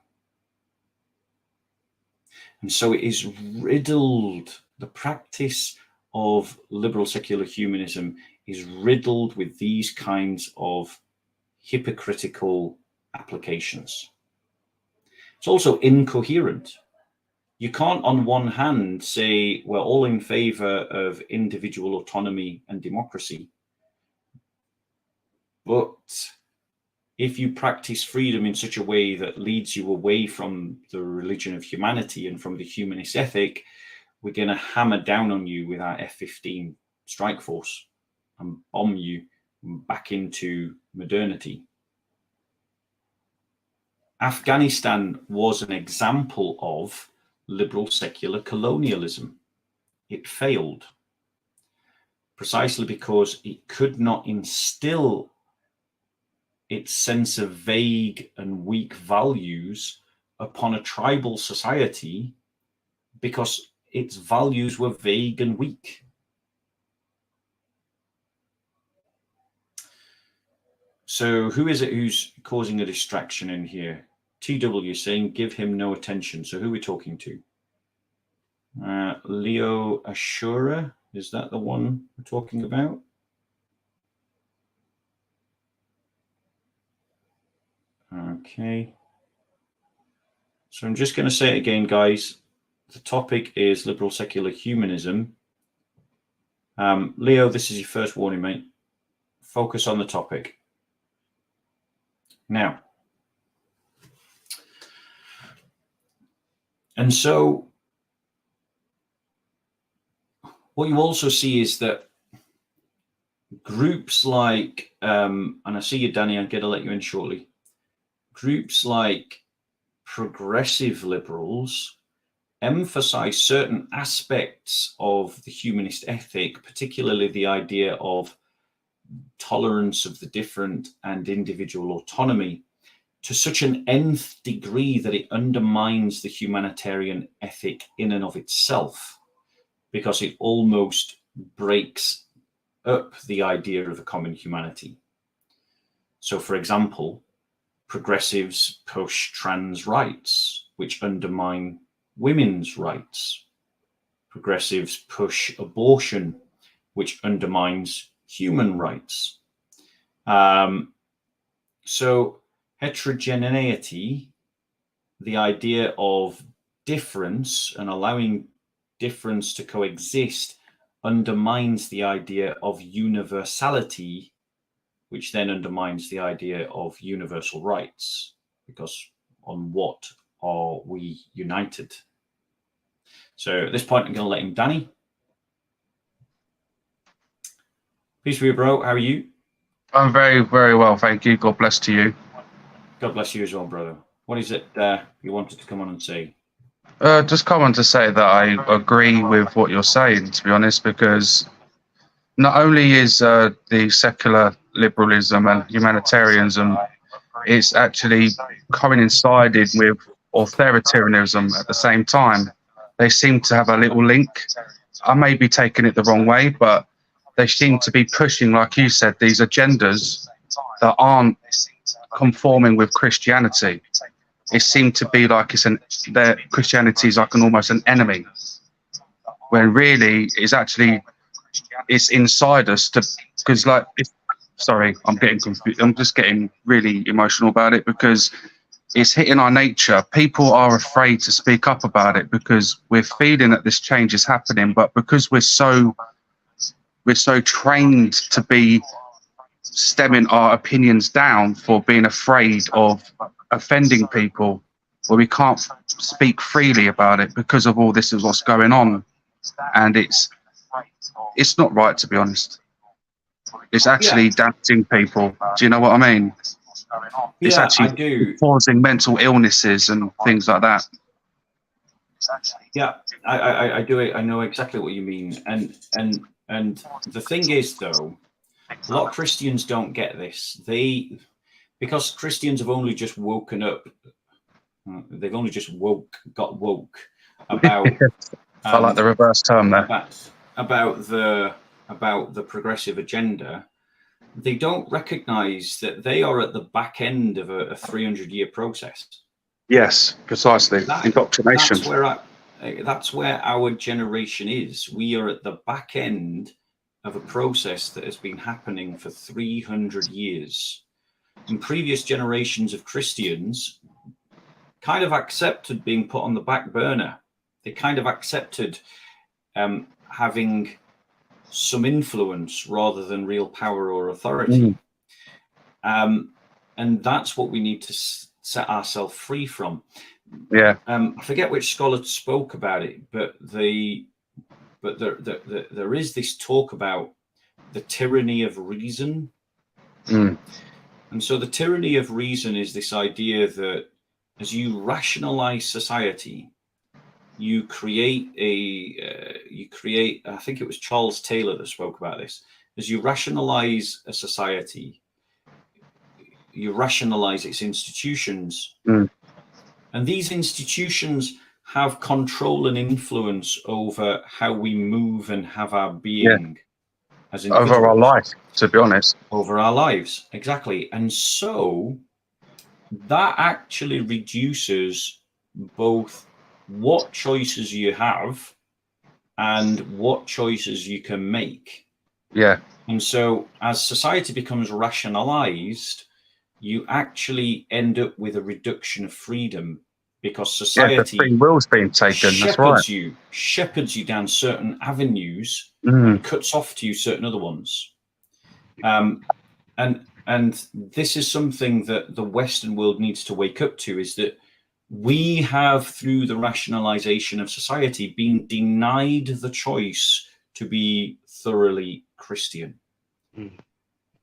Speaker 1: And so it is riddled, the practice of liberal secular humanism is riddled with these kinds of hypocritical applications. It's also incoherent. You can't, on one hand, say we're all in favor of individual autonomy and democracy, but if you practice freedom in such a way that leads you away from the religion of humanity and from the humanist ethic, we're going to hammer down on you with our F-15 strike force and bomb you back into modernity. Afghanistan was an example of liberal secular colonialism. It failed precisely because it could not instill its sense of vague and weak values upon a tribal society, because its values were vague and weak. So who is it who's causing a distraction in here? TW saying, give him no attention. So who are we talking to? Leo Ashura, Is that the one we're talking about? Okay. So I'm just going to say it again, guys. The topic is liberal secular humanism. Leo, this is your first warning, mate. Focus on the topic. Now, and so what you also see is that groups like, and I see you, Danny, I'm going to let you in shortly. Groups like progressive liberals emphasize certain aspects of the humanist ethic, particularly the idea of tolerance of the different and individual autonomy, to such an nth degree that it undermines the humanitarian ethic in and of itself, because it almost breaks up the idea of a common humanity. So, for example, progressives push trans rights, which undermine women's rights. Progressives push abortion, which undermines human rights. So heterogeneity, the idea of difference and allowing difference to coexist, undermines the idea of universality, which then undermines the idea of universal rights, because on what are we united? So at this point, I'm going to let him. Danny, peace for you, bro. How are you?
Speaker 2: I'm very, very well, thank you. God bless to you.
Speaker 1: God bless you as well, brother. What is it you wanted to come on and say?
Speaker 2: Just come on to say that I agree with what you're saying, to be honest, because not only is the secular liberalism and humanitarianism, it's actually coincided with authoritarianism at the same time. They seem to have a little link. I may be taking it the wrong way, but they seem to be pushing, like you said, these agendas that aren't conforming with Christianity. It seemed to be like that Christianity is like almost an enemy, when really it's inside us. Because sorry, I'm getting confused. I'm just getting really emotional about it because it's hitting our nature. People are afraid to speak up about it because we're feeling that this change is happening, but because we're so trained to be stemming our opinions down for being afraid of offending people, where we can't speak freely about it because of all this is what's going on, and it's not right, to be honest. It's actually damaging people. Do you know what I mean? It's actually
Speaker 1: I do.
Speaker 2: causing mental illnesses and things like that.
Speaker 1: Yeah, I do. I know exactly what you mean, and the thing is, though, a lot of Christians don't get this. Because Christians have only just woken up. They've only just got woke about.
Speaker 2: I like the reverse term there.
Speaker 1: About the progressive agenda. They don't recognize that they are at the back end of a 300-year process.
Speaker 2: Yes, precisely. Indoctrination.
Speaker 1: That's where our generation is. We are at the back end of a process that has been happening for 300 years. And previous generations of Christians kind of accepted being put on the back burner. They kind of accepted having some influence rather than real power or authority. And that's what we need to set ourselves free from.
Speaker 2: Yeah.
Speaker 1: I forget which scholar spoke about it, but there is this talk about the tyranny of reason. And so the tyranny of reason is this idea that as you rationalize society, you create I think it was Charles Taylor that spoke about this. As you rationalize a society, you rationalize its institutions. And these institutions have control and influence over how we move and have our being as individuals.
Speaker 2: Over our life, to be honest.
Speaker 1: Over our lives, exactly. And so that actually reduces both what choices you have and what choices you can make.
Speaker 2: Yeah.
Speaker 1: And so as society becomes rationalized, you actually end up with a reduction of freedom, because society
Speaker 2: free will's been taken. That's right.
Speaker 1: shepherds you down certain avenues
Speaker 2: Mm.
Speaker 1: and cuts off to you certain other ones. And this is something that the Western world needs to wake up to, is that we have, through the rationalization of society, been denied the choice to be thoroughly Christian.
Speaker 2: Mm.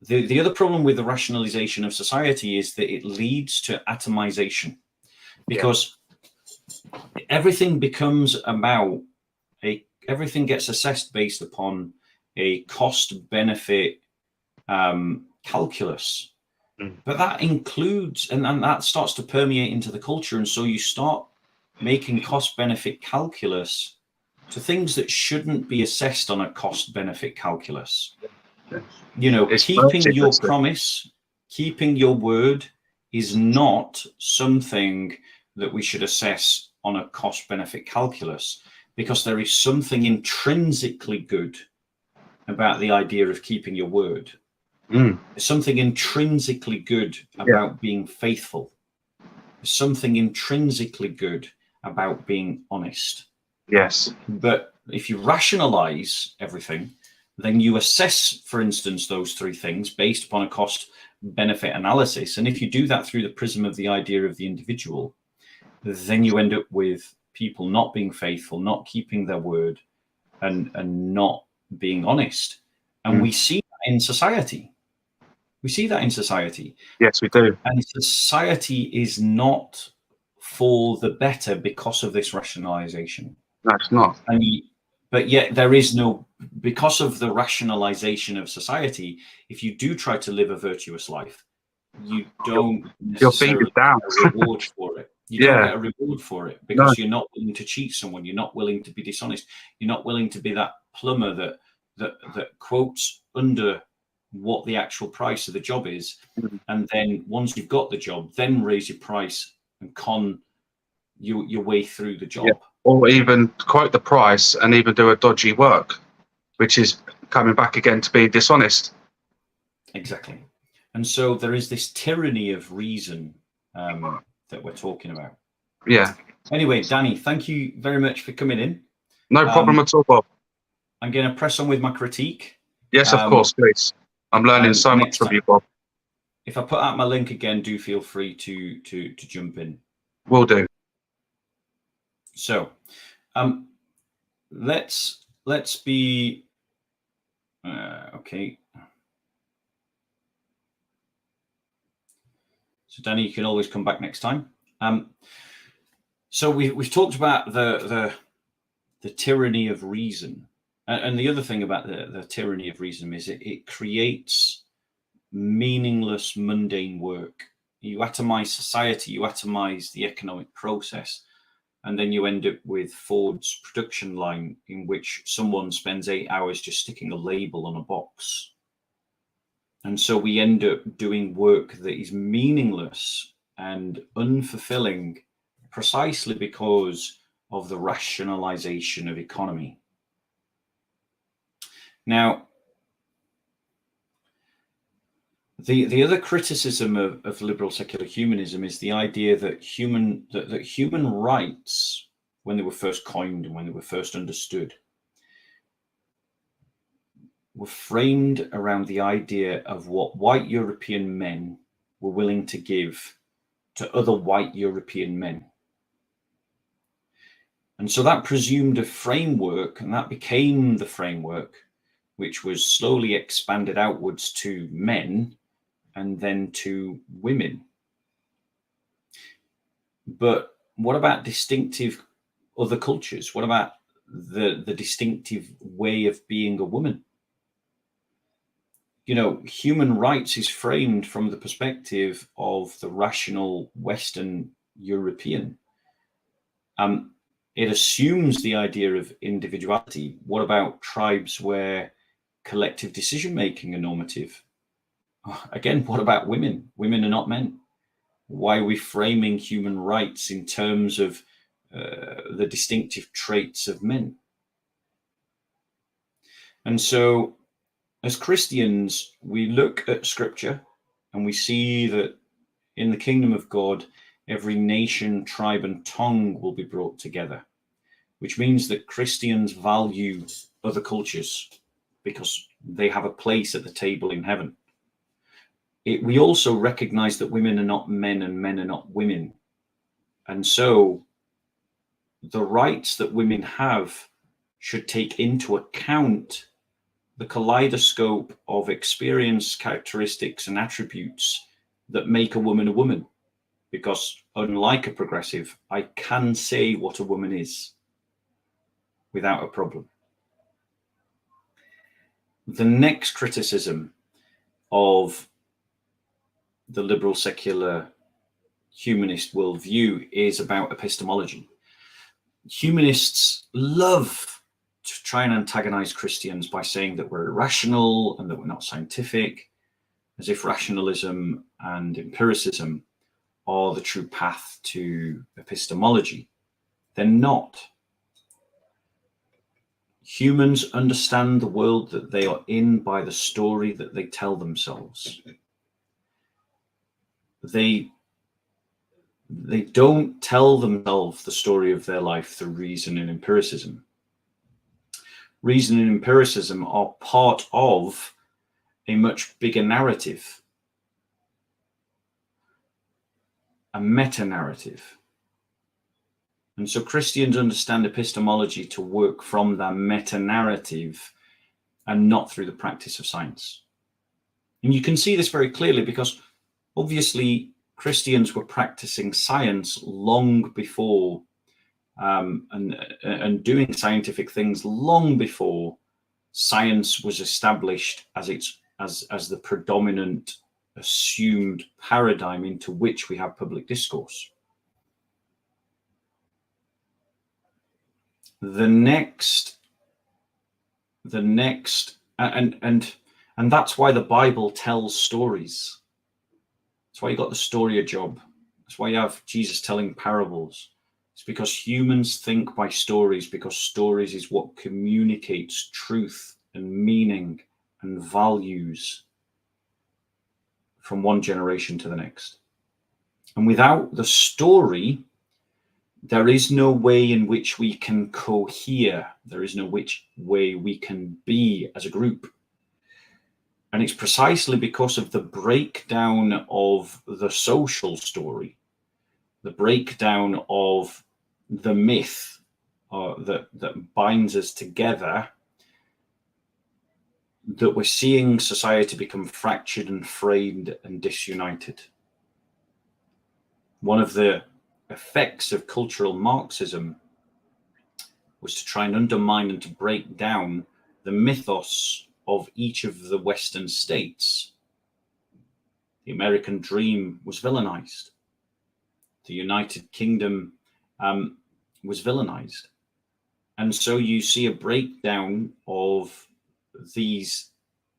Speaker 1: The other problem with the rationalization of society is that it leads to atomization, because everything becomes about everything gets assessed based upon a cost benefit calculus. But that includes, and that starts to permeate into the culture. And so you start making cost benefit calculus to things that shouldn't be assessed on a cost benefit calculus. You know, keeping your promise, keeping your word is not something that we should assess on a cost benefit calculus, because there is something intrinsically good about the idea of keeping your word. There's something intrinsically good about being faithful. There's something intrinsically good about being honest.
Speaker 2: Yes.
Speaker 1: But if you rationalize everything, then you assess, for instance, those three things based upon a cost benefit analysis. And if you do that through the prism of the idea of the individual, then you end up with people not being faithful, not keeping their word, and not being honest. And we see that in society. We see that in society.
Speaker 2: Yes, we do.
Speaker 1: And society is not for the better because of this rationalization.
Speaker 2: No, it's not.
Speaker 1: But yet there is no, because of the rationalization of society, if you do try to live a virtuous life, you don't necessarily get a reward for it. You don't get a reward for it, because you're not willing to cheat someone. You're not willing to be dishonest. You're not willing to be that plumber that quotes under what the actual price of the job is, and then once you've got the job, then raise your price and con your way through the job.
Speaker 2: Or even quote the price and even do a dodgy work, which is coming back again to being dishonest.
Speaker 1: Exactly. And so there is this tyranny of reason that we're talking about.
Speaker 2: Yeah.
Speaker 1: Anyway, Danny, thank you very much for coming in.
Speaker 2: No problem at all, Bob.
Speaker 1: I'm going to press on with my critique.
Speaker 2: Yes, of course, please. I'm learning so much from you, Bob.
Speaker 1: If I put out my link again, do feel free to jump in.
Speaker 2: Will do.
Speaker 1: So, let's be okay. So, Danny, you can always come back next time. So we've talked about the tyranny of reason, and the other thing about the tyranny of reason is it creates meaningless, mundane work. You atomize society, you atomize the economic process, and then you end up with Ford's production line, in which someone spends 8 hours just sticking a label on a box. And so we end up doing work that is meaningless and unfulfilling, precisely because of the rationalization of economy. Now, the other criticism of liberal secular humanism is the idea that human rights, when they were first coined and when they were first understood, were framed around the idea of what white European men were willing to give to other white European men. And so that presumed a framework, and that became the framework, which was slowly expanded outwards to men and then to women. But what about distinctive other cultures? What about the distinctive way of being a woman? You know, human rights is framed from the perspective of the rational Western European. It assumes the idea of individuality. What about tribes where collective decision-making are normative? Again, what about women? Women are not men. Why are we framing human rights in terms of the distinctive traits of men? And so as Christians, we look at Scripture and we see that in the kingdom of God, every nation, tribe, and tongue will be brought together, which means that Christians value other cultures because they have a place at the table in heaven. We also recognize that women are not men and men are not women. And so the rights that women have should take into account the kaleidoscope of experience, characteristics, and attributes that make a woman, because unlike a progressive, I can say what a woman is without a problem. The next criticism of the liberal, secular, humanist worldview is about epistemology. Humanists love to try and antagonize Christians by saying that we're irrational and that we're not scientific, as if rationalism and empiricism are the true path to epistemology. They're not. Humans understand the world that they are in by the story that they tell themselves. They don't tell themselves the story of their life through reason and empiricism. Reason and empiricism are part of a much bigger narrative, a meta-narrative. And so Christians understand epistemology to work from that meta-narrative and not through the practice of science. And you can see this very clearly because obviously Christians were practicing science long before and doing scientific things long before science was established as the predominant assumed paradigm into which we have public discourse. The next, and that's why the Bible tells stories. That's why you got the story of Job. That's why you have Jesus telling parables. It's because humans think by stories, because stories is what communicates truth and meaning and values from one generation to the next. And without the story, there is no way in which we can cohere. There is no way we can be as a group. And it's precisely because of the breakdown of the social story, the breakdown of the myth that binds us together, that we're seeing society become fractured and frayed and disunited. One of the effects of cultural Marxism was to try and undermine and to break down the mythos of each of the Western states. The American dream was villainized. The United Kingdom was villainized. And so you see a breakdown of these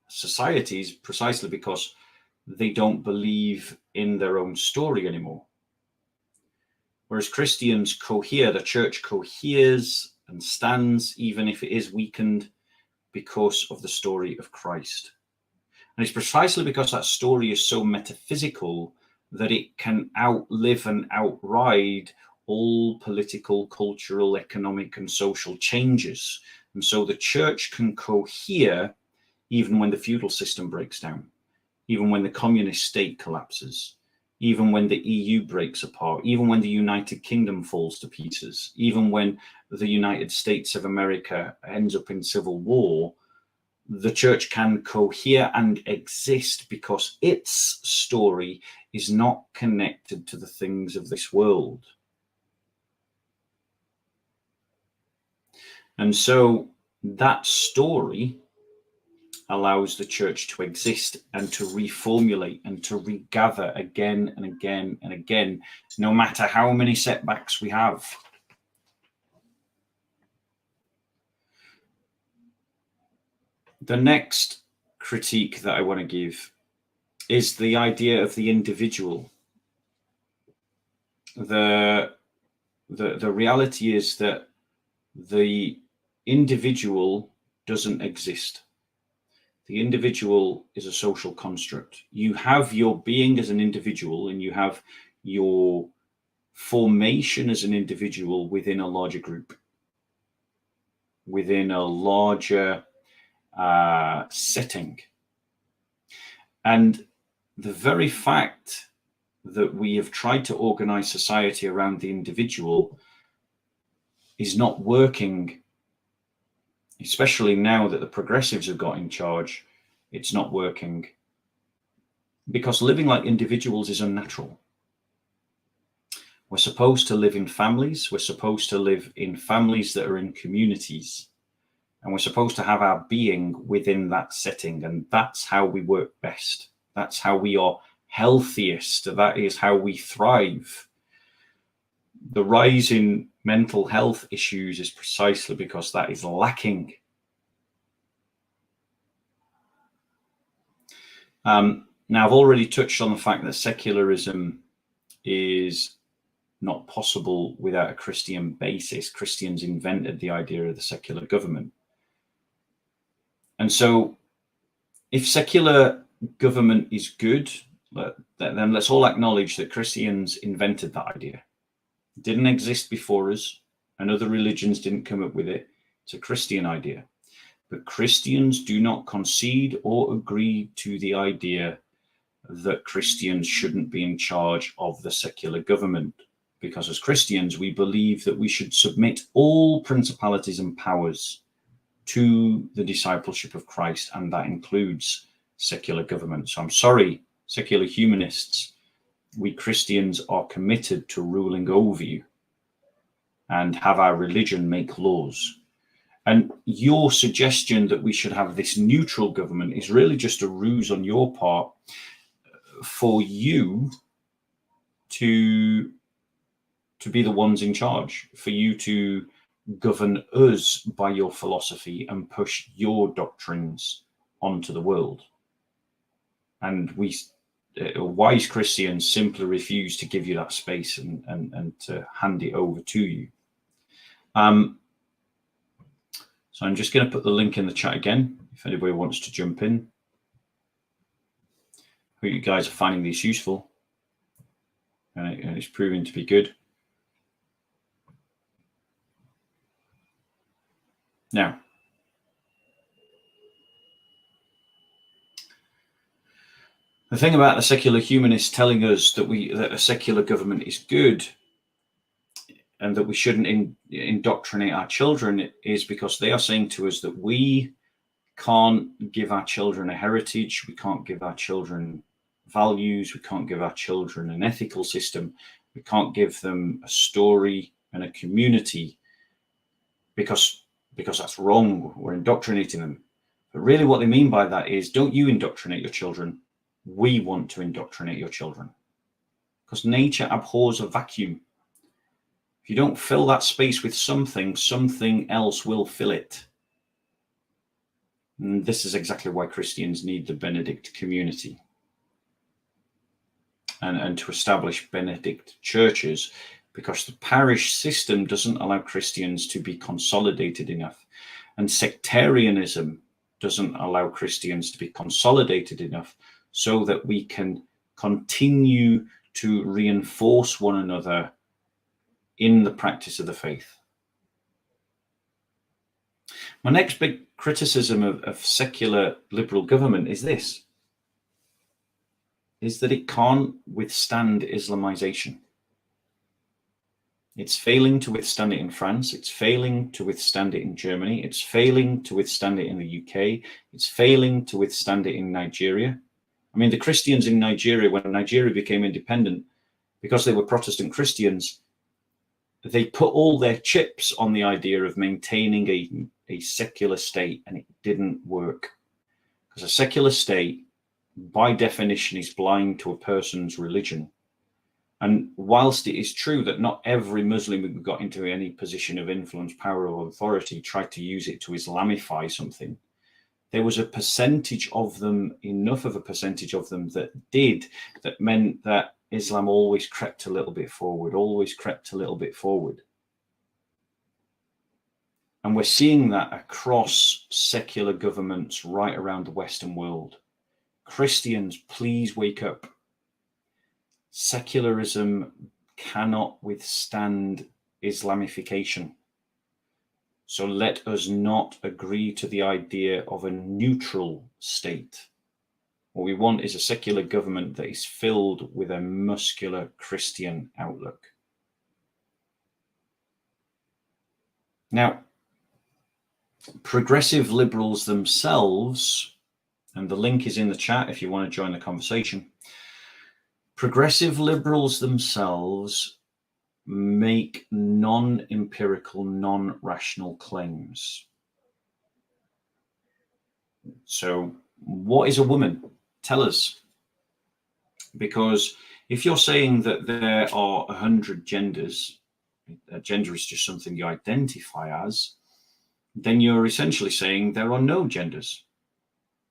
Speaker 1: societies precisely because they don't believe in their own story anymore. Whereas Christians cohere, the church coheres and stands, even if it is weakened, because of the story of Christ. And it's precisely because that story is so metaphysical that it can outlive and outride all political, cultural, economic, and social changes. And so the church can cohere even when the feudal system breaks down, even when the communist state collapses, even when the EU breaks apart, even when the United Kingdom falls to pieces, even when the United States of America ends up in civil war, the church can cohere and exist because its story is not connected to the things of this world. And so that story allows the church to exist and to reformulate and to regather again and again and again, no matter how many setbacks we have. The next critique that I want to give is the idea of the individual. The reality is that the individual doesn't exist. The individual is a social construct. You have your being as an individual, and you have your formation as an individual within a larger group, within a larger setting. And the very fact that we have tried to organize society around the individual is not working, especially now that the progressives have got in charge. It's not working because living like individuals is unnatural. We're supposed to live in families. We're supposed to live in families that are in communities. And we're supposed to have our being within that setting. And that's how we work best. That's how we are healthiest. That is how we thrive. The rise in mental health issues is precisely because that is lacking. Now, I've already touched on the fact that secularism is not possible without a Christian basis. Christians invented the idea of the secular government. And so if secular government is good, then let's all acknowledge that Christians invented that idea. It didn't exist before us, and other religions didn't come up with it. It's a Christian idea. But Christians do not concede or agree to the idea that Christians shouldn't be in charge of the secular government. Because as Christians, we believe that we should submit all principalities and powers to the discipleship of Christ, and that includes secular government. So I'm sorry, secular humanists, we Christians are committed to ruling over you and have our religion make laws. And your suggestion that we should have this neutral government is really just a ruse on your part for you to be the ones in charge, for you to govern us by your philosophy and push your doctrines onto the world. And we, wise Christians, simply refuse to give you that space and to hand it over to you. So I'm just going to put the link in the chat again, if anybody wants to jump in. Hope you guys are finding this useful, and it's proving to be good. Now, the thing about the secular humanists telling us that a secular government is good and that we shouldn't indoctrinate our children is because they are saying to us that we can't give our children a heritage, we can't give our children values, we can't give our children an ethical system, we can't give them a story and a community because that's wrong. We're indoctrinating them. But really what they mean by that is, don't you indoctrinate your children. We want to indoctrinate your children. Because nature abhors a vacuum. If you don't fill that space with something, something else will fill it. And this is exactly why Christians need the Benedict community. And to establish Benedict churches, because the parish system doesn't allow Christians to be consolidated enough. And sectarianism doesn't allow Christians to be consolidated enough so that we can continue to reinforce one another in the practice of the faith. My next big criticism of secular liberal government is this, is that it can't withstand Islamization. It's failing to withstand it in France. It's failing to withstand it in Germany. It's failing to withstand it in the UK. It's failing to withstand it in Nigeria. I mean, the Christians in Nigeria, when Nigeria became independent, because they were Protestant Christians, they put all their chips on the idea of maintaining a secular state, and it didn't work. Because a secular state, by definition, is blind to a person's religion. And whilst it is true that not every Muslim who got into any position of influence, power, or authority tried to use it to Islamify something, there was a percentage of them, enough of a percentage of them that did, that meant that Islam always crept a little bit forward, always crept a little bit forward. And we're seeing that across secular governments right around the Western world. Christians, please wake up. Secularism cannot withstand Islamification. So let us not agree to the idea of a neutral state. What we want is a secular government that is filled with a muscular Christian outlook. Now, progressive liberals themselves, and the link is in the chat if you want to join the conversation, progressive liberals themselves make non-empirical, non-rational claims. So, what is a woman? Tell us. Because if you're saying that there are 100 genders, a gender is just something you identify as, then you're essentially saying there are no genders.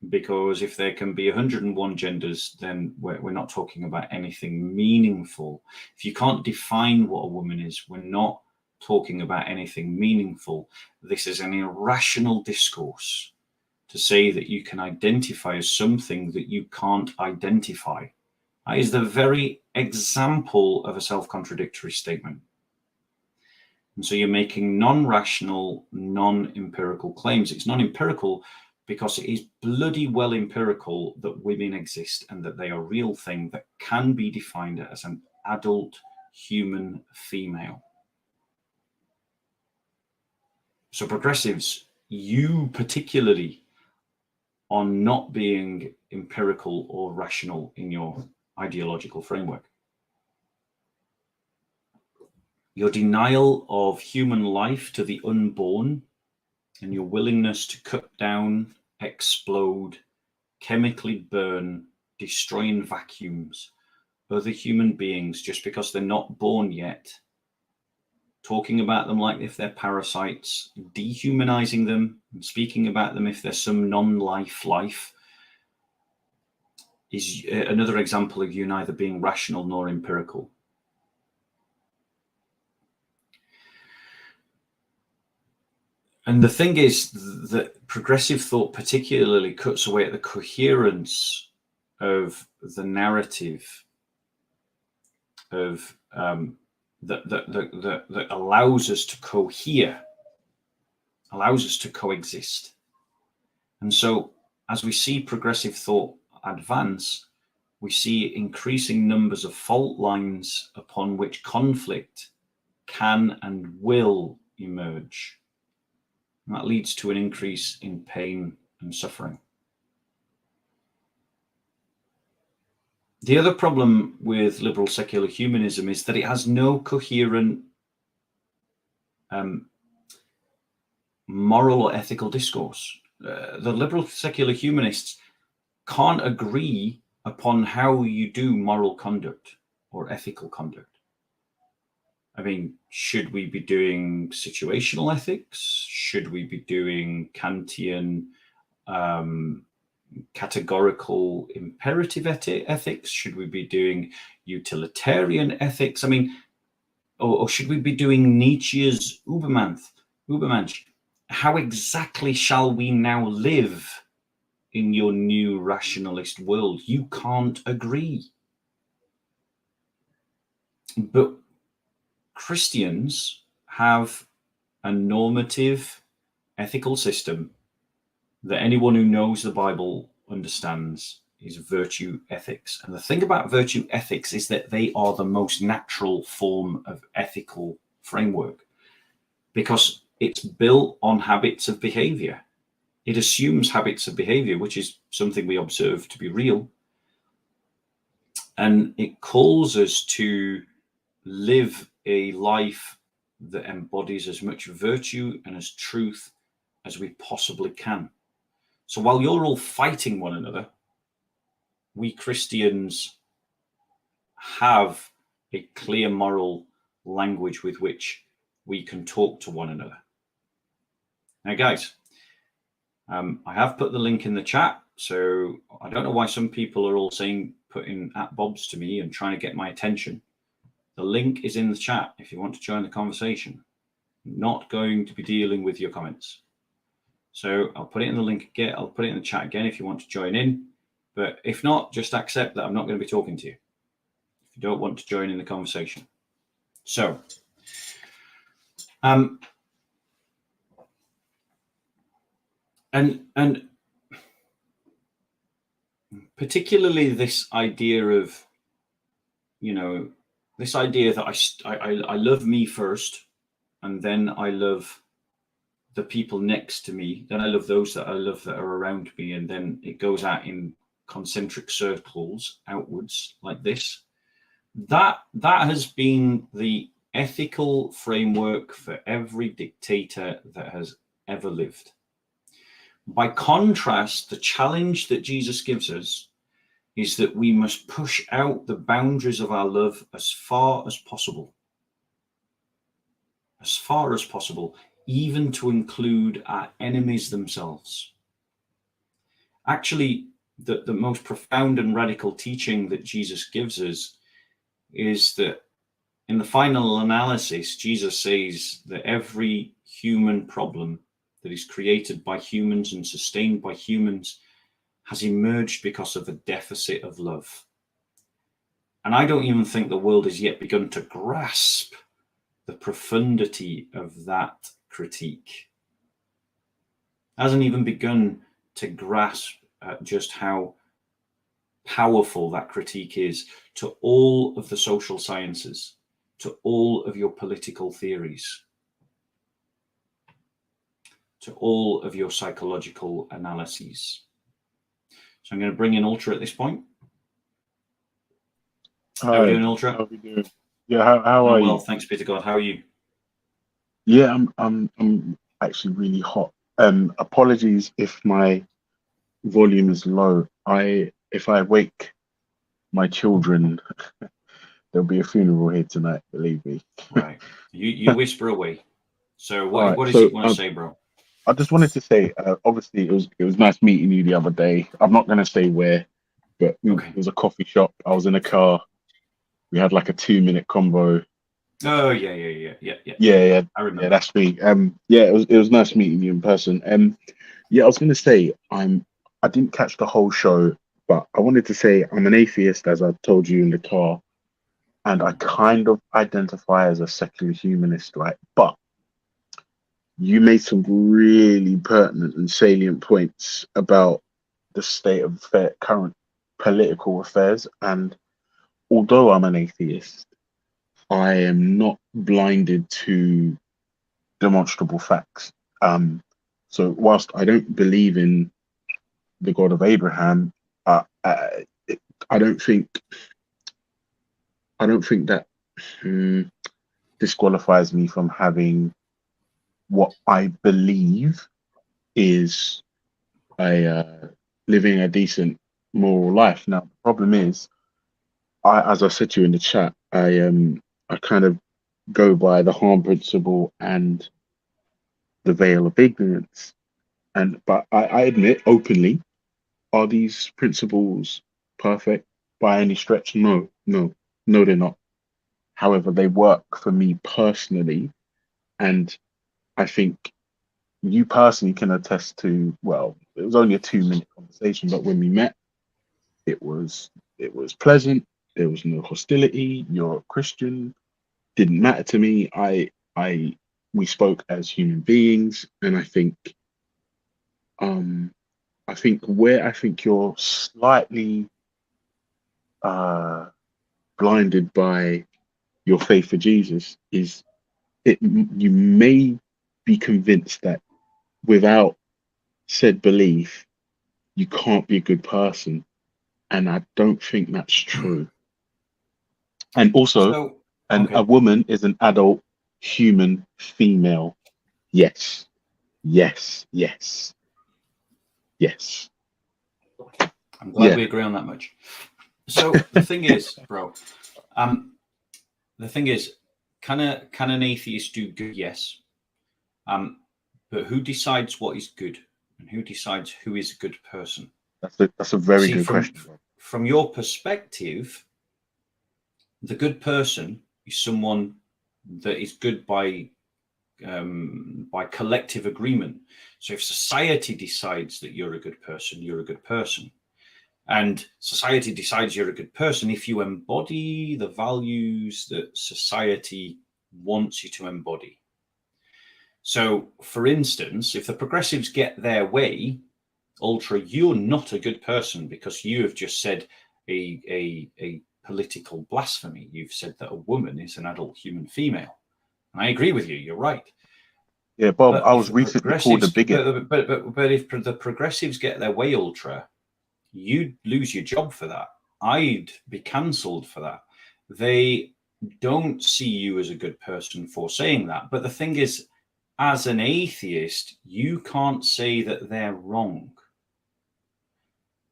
Speaker 1: Because if there can be 101 genders, then we're not talking about anything meaningful. If you can't define what a woman is, we're not talking about anything meaningful. This is an irrational discourse to say that you can identify as something that you can't identify. That is the very example of a self-contradictory statement. And so you're making non-rational, non-empirical claims. It's non-empirical because it is bloody well empirical that women exist and that they are a real thing that can be defined as an adult human female. So progressives, you particularly are not being empirical or rational in your ideological framework. Your denial of human life to the unborn and your willingness to cut down, explode, chemically burn, destroy in vacuums other human beings just because they're not born yet, talking about them like if they're parasites, dehumanizing them, and speaking about them if they're some non-life life, is another example of you neither being rational nor empirical. And the thing is that progressive thought particularly cuts away at the coherence of the narrative of that allows us to cohere, allows us to coexist. And so as we see progressive thought advance, we see increasing numbers of fault lines upon which conflict can and will emerge. And that leads to an increase in pain and suffering. The other problem with liberal secular humanism is that it has no coherent moral or ethical discourse. The liberal secular humanists can't agree upon how you do moral conduct or ethical conduct. I mean, should we be doing situational ethics? Should we be doing Kantian categorical imperative ethics? Should we be doing utilitarian ethics? I mean, or should we be doing Nietzsche's Übermensch? How exactly shall we now live in your new rationalist world? You can't agree. But Christians have a normative ethical system that anyone who knows the Bible understands is virtue ethics. And the thing about virtue ethics is that they are the most natural form of ethical framework because it's built on habits of behavior. It assumes habits of behavior, which is something we observe to be real. And it calls us to live a life that embodies as much virtue and as truth as we possibly can. So while you're all fighting one another, we Christians have a clear moral language with which we can talk to one another. Now, guys, I have put the link in the chat, so I don't know why some people are all saying putting @Bobs to me and trying to get my attention. The link is in the chat if you want to join the conversation. Not going to be dealing with your comments. So I'll put it in the link again. I'll put it in the chat again if you want to join in. But if not, just accept that I'm not going to be talking to you if you don't want to join in the conversation. So, and particularly this idea of, this idea that I love me first, and then I love the people next to me, then I love those that I love that are around me, and then it goes out in concentric circles outwards like this. That has been the ethical framework for every dictator that has ever lived. By contrast, the challenge that Jesus gives us is that we must push out the boundaries of our love as far as possible, even to include our enemies themselves. Actually, the most profound and radical teaching that Jesus gives us is that in the final analysis, Jesus says that every human problem that is created by humans and sustained by humans has emerged because of a deficit of love. And I don't even think the world has yet begun to grasp the profundity of that critique. Hasn't even begun to grasp just how powerful that critique is to all of the social sciences, to all of your political theories, to all of your psychological analyses. So I'm going to bring in Ultra at this point.
Speaker 3: Hi,
Speaker 1: how are we doing, Ultra?
Speaker 3: How are we doing? Yeah, how are you?
Speaker 1: Well, thanks be to God. How are you?
Speaker 3: Yeah, I'm actually really hot. Apologies if my volume is low. If I wake my children, there'll be a funeral here tonight, believe me.
Speaker 1: Right. You whisper away. So
Speaker 3: Right,
Speaker 1: what is
Speaker 3: so,
Speaker 1: it you want to say, bro?
Speaker 3: I just wanted to say, obviously it was nice meeting you the other day. I'm not gonna say where, but
Speaker 1: Okay.
Speaker 3: it was a coffee shop. I was in a car. We had like a 2-minute convo.
Speaker 1: Oh yeah.
Speaker 3: Yeah.
Speaker 1: I remember.
Speaker 3: Yeah, that's me. Yeah, it was nice meeting you in person. Yeah, I was gonna say I didn't catch the whole show, but I wanted to say I'm an atheist, as I told you in the car, and I kind of identify as a secular humanist, right? But you made some really pertinent and salient points about the state of current political affairs, and although I'm an atheist, I am not blinded to demonstrable facts. So whilst I don't believe in the God of Abraham, I don't think that disqualifies me from having what I believe is living a decent moral life. Now the problem is, as I said to you in the chat, I kind of go by the harm principle and the veil of ignorance. But I admit openly, are these principles perfect by any stretch? No, they're not. However, they work for me personally, and I think you personally can attest to. Well, it was only a 2-minute conversation, but when we met, it was pleasant. There was no hostility. You're a Christian. Didn't matter to me. We spoke as human beings, and I think where I think you're slightly blinded by your faith for Jesus is you may be convinced that without said belief you can't be a good person, and I don't think that's true. And also, a woman is an adult human female. Yes.
Speaker 1: I'm glad we agree on that much. So the thing is, bro, the thing is, can an atheist do good? Yes. But who decides what is good, and who decides who is a good person?
Speaker 3: That's a very good question.
Speaker 1: From your perspective, the good person is someone that is good by by collective agreement. So if society decides that you're a good person, you're a good person. And society decides you're a good person if you embody the values that society wants you to embody. So, for instance, if the progressives get their way, Ultra, you're not a good person because you have just said a political blasphemy. You've said that a woman is an adult human female. And I agree with you. You're right.
Speaker 3: Yeah, Bob,
Speaker 1: But
Speaker 3: I
Speaker 1: if
Speaker 3: was
Speaker 1: the
Speaker 3: recently called a
Speaker 1: progressives,
Speaker 3: bigot.
Speaker 1: but if the progressives get their way, Ultra, you'd lose your job for that. I'd be cancelled for that. They don't see you as a good person for saying that. But the thing is, as an atheist, you can't say that they're wrong.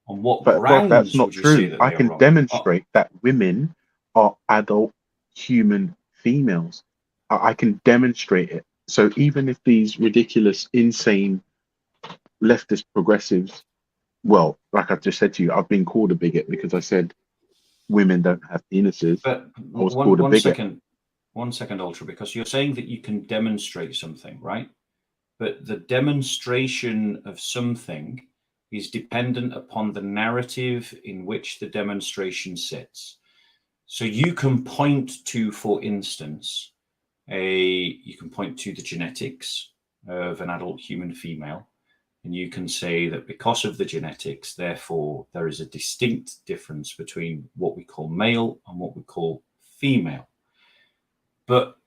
Speaker 1: On what
Speaker 3: But Bob, that's
Speaker 1: grounds
Speaker 3: not
Speaker 1: would you say
Speaker 3: true.
Speaker 1: that
Speaker 3: I
Speaker 1: they are
Speaker 3: can
Speaker 1: wrong?
Speaker 3: demonstrate that women are adult human females. I can demonstrate it. So even if these ridiculous, insane leftist progressives, well, like I just said to you, I've been called a bigot because I said women don't have penises.
Speaker 1: But
Speaker 3: I was called a bigot.
Speaker 1: one second, Ultra, because you're saying that you can demonstrate something, right? But the demonstration of something is dependent upon the narrative in which the demonstration sits. So you can point to, for instance, you can point to the genetics of an adult human female, and you can say that because of the genetics, therefore, there is a distinct difference between what we call male and what we call female. But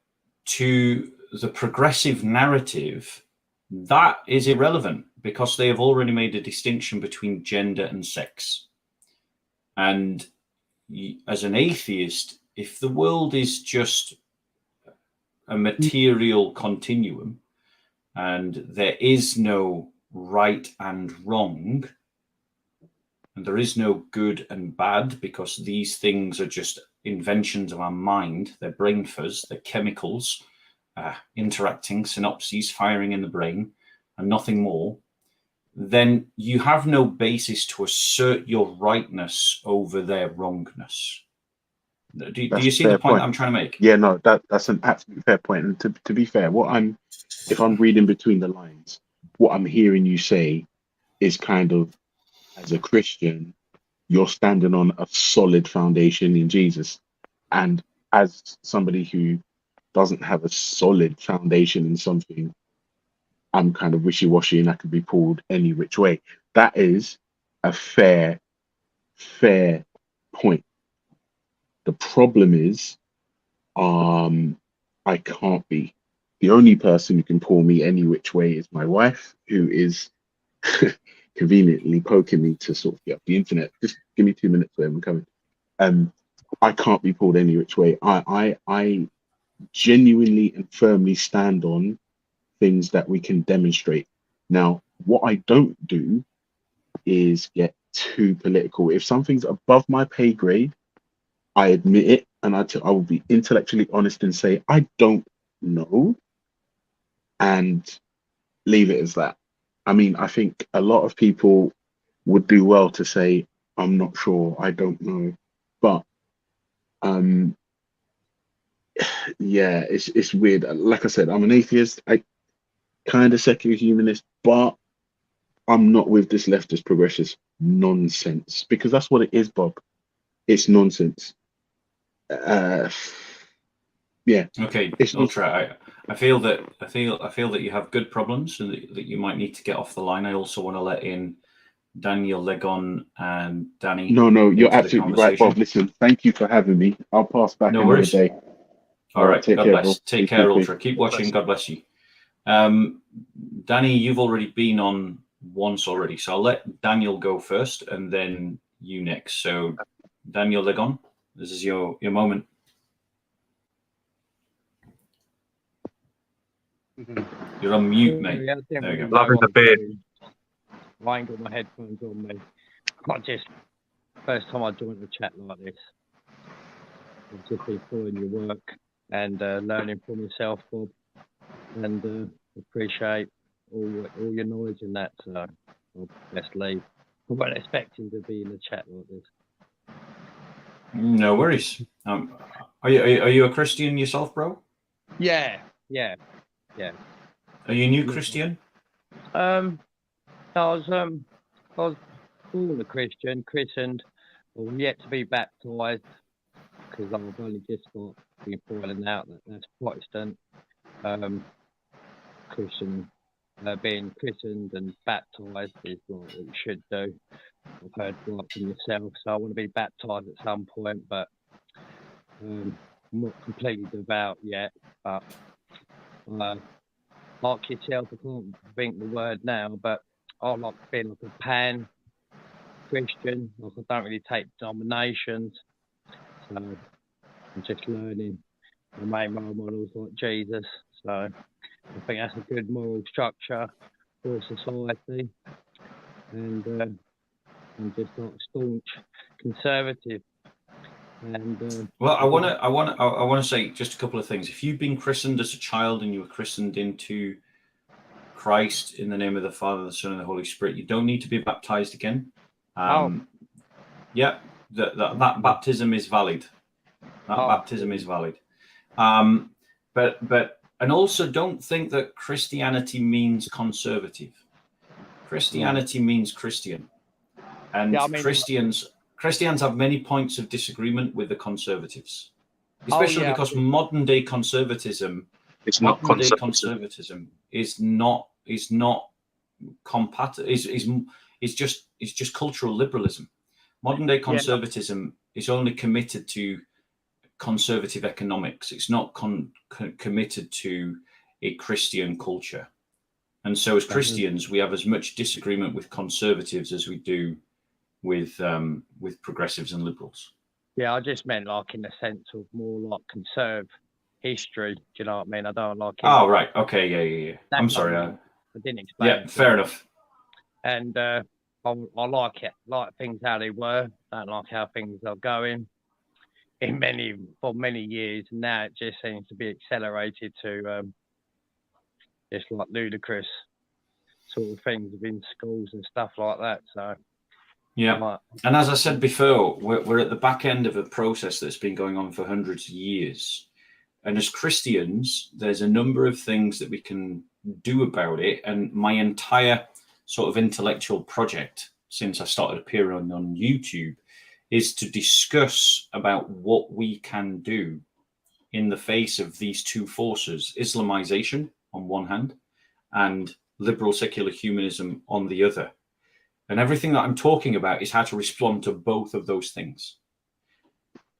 Speaker 1: to the progressive narrative, that is irrelevant because they have already made a distinction between gender and sex. And as an atheist, if the world is just a material continuum and there is no right and wrong, and there is no good and bad because these things are just inventions of our mind, they're brain fuzz, they're chemicals interacting, synapses firing in the brain, and nothing more, then you have no basis to assert your rightness over their wrongness. Do you see the point I'm trying to make?
Speaker 3: Yeah, no, that's an absolute fair point. And to be fair, if I'm reading between the lines, what I'm hearing you say is kind of, as a Christian, you're standing on a solid foundation in Jesus. And as somebody who doesn't have a solid foundation in something, I'm kind of wishy-washy and I could be pulled any which way. That is a fair point. The problem is, I can't be. The only person who can pull me any which way is my wife, who is conveniently poking me to sort of get off the internet. Just give me 2 minutes, where I'm coming. I can't be pulled any which way. I genuinely and firmly stand on things that we can demonstrate. Now, what I don't do is get too political. If something's above my pay grade, I admit it, and I will be intellectually honest and say, I don't know, and leave it as that. I mean, I think a lot of people would do well to say, I'm not sure, I don't know. But yeah, it's weird. Like I said, I'm an atheist, I kind of secular humanist, but I'm not with this leftist progressive nonsense, because that's what it is, Bob. It's nonsense. Yeah.
Speaker 1: Okay,
Speaker 3: It's
Speaker 1: Ultra. I feel that you have good problems and that you might need to get off the line. I also want to let in Daniel Legon and Danny.
Speaker 3: No, you're absolutely right, Bob. Listen, thank you for having me. I'll pass back another day.
Speaker 1: All right.
Speaker 3: Take
Speaker 1: God
Speaker 3: care,
Speaker 1: bless.
Speaker 3: bro.
Speaker 1: Take care, Ultra. Keep watching. God bless you. Danny, you've already been on once already, so I'll let Daniel go first and then you next. So, Daniel Legon, this is your moment. You're on mute, mate. There you go.
Speaker 2: Loving the beard.
Speaker 4: I ain't got my headphones on, mate. First time I joined a chat like this. I've just been following your work and learning from yourself, Bob, and appreciate all your knowledge in that. So, best leave. I wasn't expecting to be in a chat like this.
Speaker 1: No worries. Are you a Christian yourself, bro?
Speaker 4: Yeah. Yeah.
Speaker 1: Are you a new Christian?
Speaker 4: I was born a Christian, christened, or yet to be baptised, because I've only just got been finding out that that's Protestant. Christian, being christened and baptised is what you should do. I've heard right from yourself, so I want to be baptised at some point, but I'm not completely devout yet. But like yourself, I can't think the word now, but I like to be like a pan Christian. Like I don't really take denominations, so I'm just learning. My main role models like Jesus, so I think that's a good moral structure for society. And I'm just not staunch conservative. And
Speaker 1: Well, I want to say just a couple of things. If you've been christened as a child and you were christened into Christ in the name of the Father, the Son, and the Holy Spirit, you don't need to be baptized again. Yeah, that baptism is valid. Baptism is valid. But and also don't think that Christianity means conservative. Christianity means Christian, and
Speaker 4: Yeah, I mean,
Speaker 1: Christians have many points of disagreement with the conservatives, especially because modern day conservatism
Speaker 2: It's not
Speaker 1: conservatism is not compatible. Is just cultural liberalism. Modern day conservatism is only committed to conservative economics. It's not committed to a Christian culture. And so as Christians, we have as much disagreement with conservatives as we do with progressives and liberals.
Speaker 4: Yeah, I just meant like in the sense of more like conserve history. Do you know what I mean? I don't like it.
Speaker 1: Oh, right. Okay. Yeah. I'm sorry.
Speaker 4: I didn't explain.
Speaker 1: Yeah, fair enough.
Speaker 4: And I like it, like things how they were. Don't like how things are going for many years. Now it just seems to be accelerated to just like ludicrous sort of things within schools and stuff like that. So
Speaker 1: yeah, and as I said before, we're at the back end of a process that's been going on for hundreds of years. And as Christians, there's a number of things that we can do about it. And my entire sort of intellectual project since I started appearing on YouTube is to discuss about what we can do in the face of these two forces, Islamization on one hand and liberal secular humanism on the other. And everything that I'm talking about is how to respond to both of those things.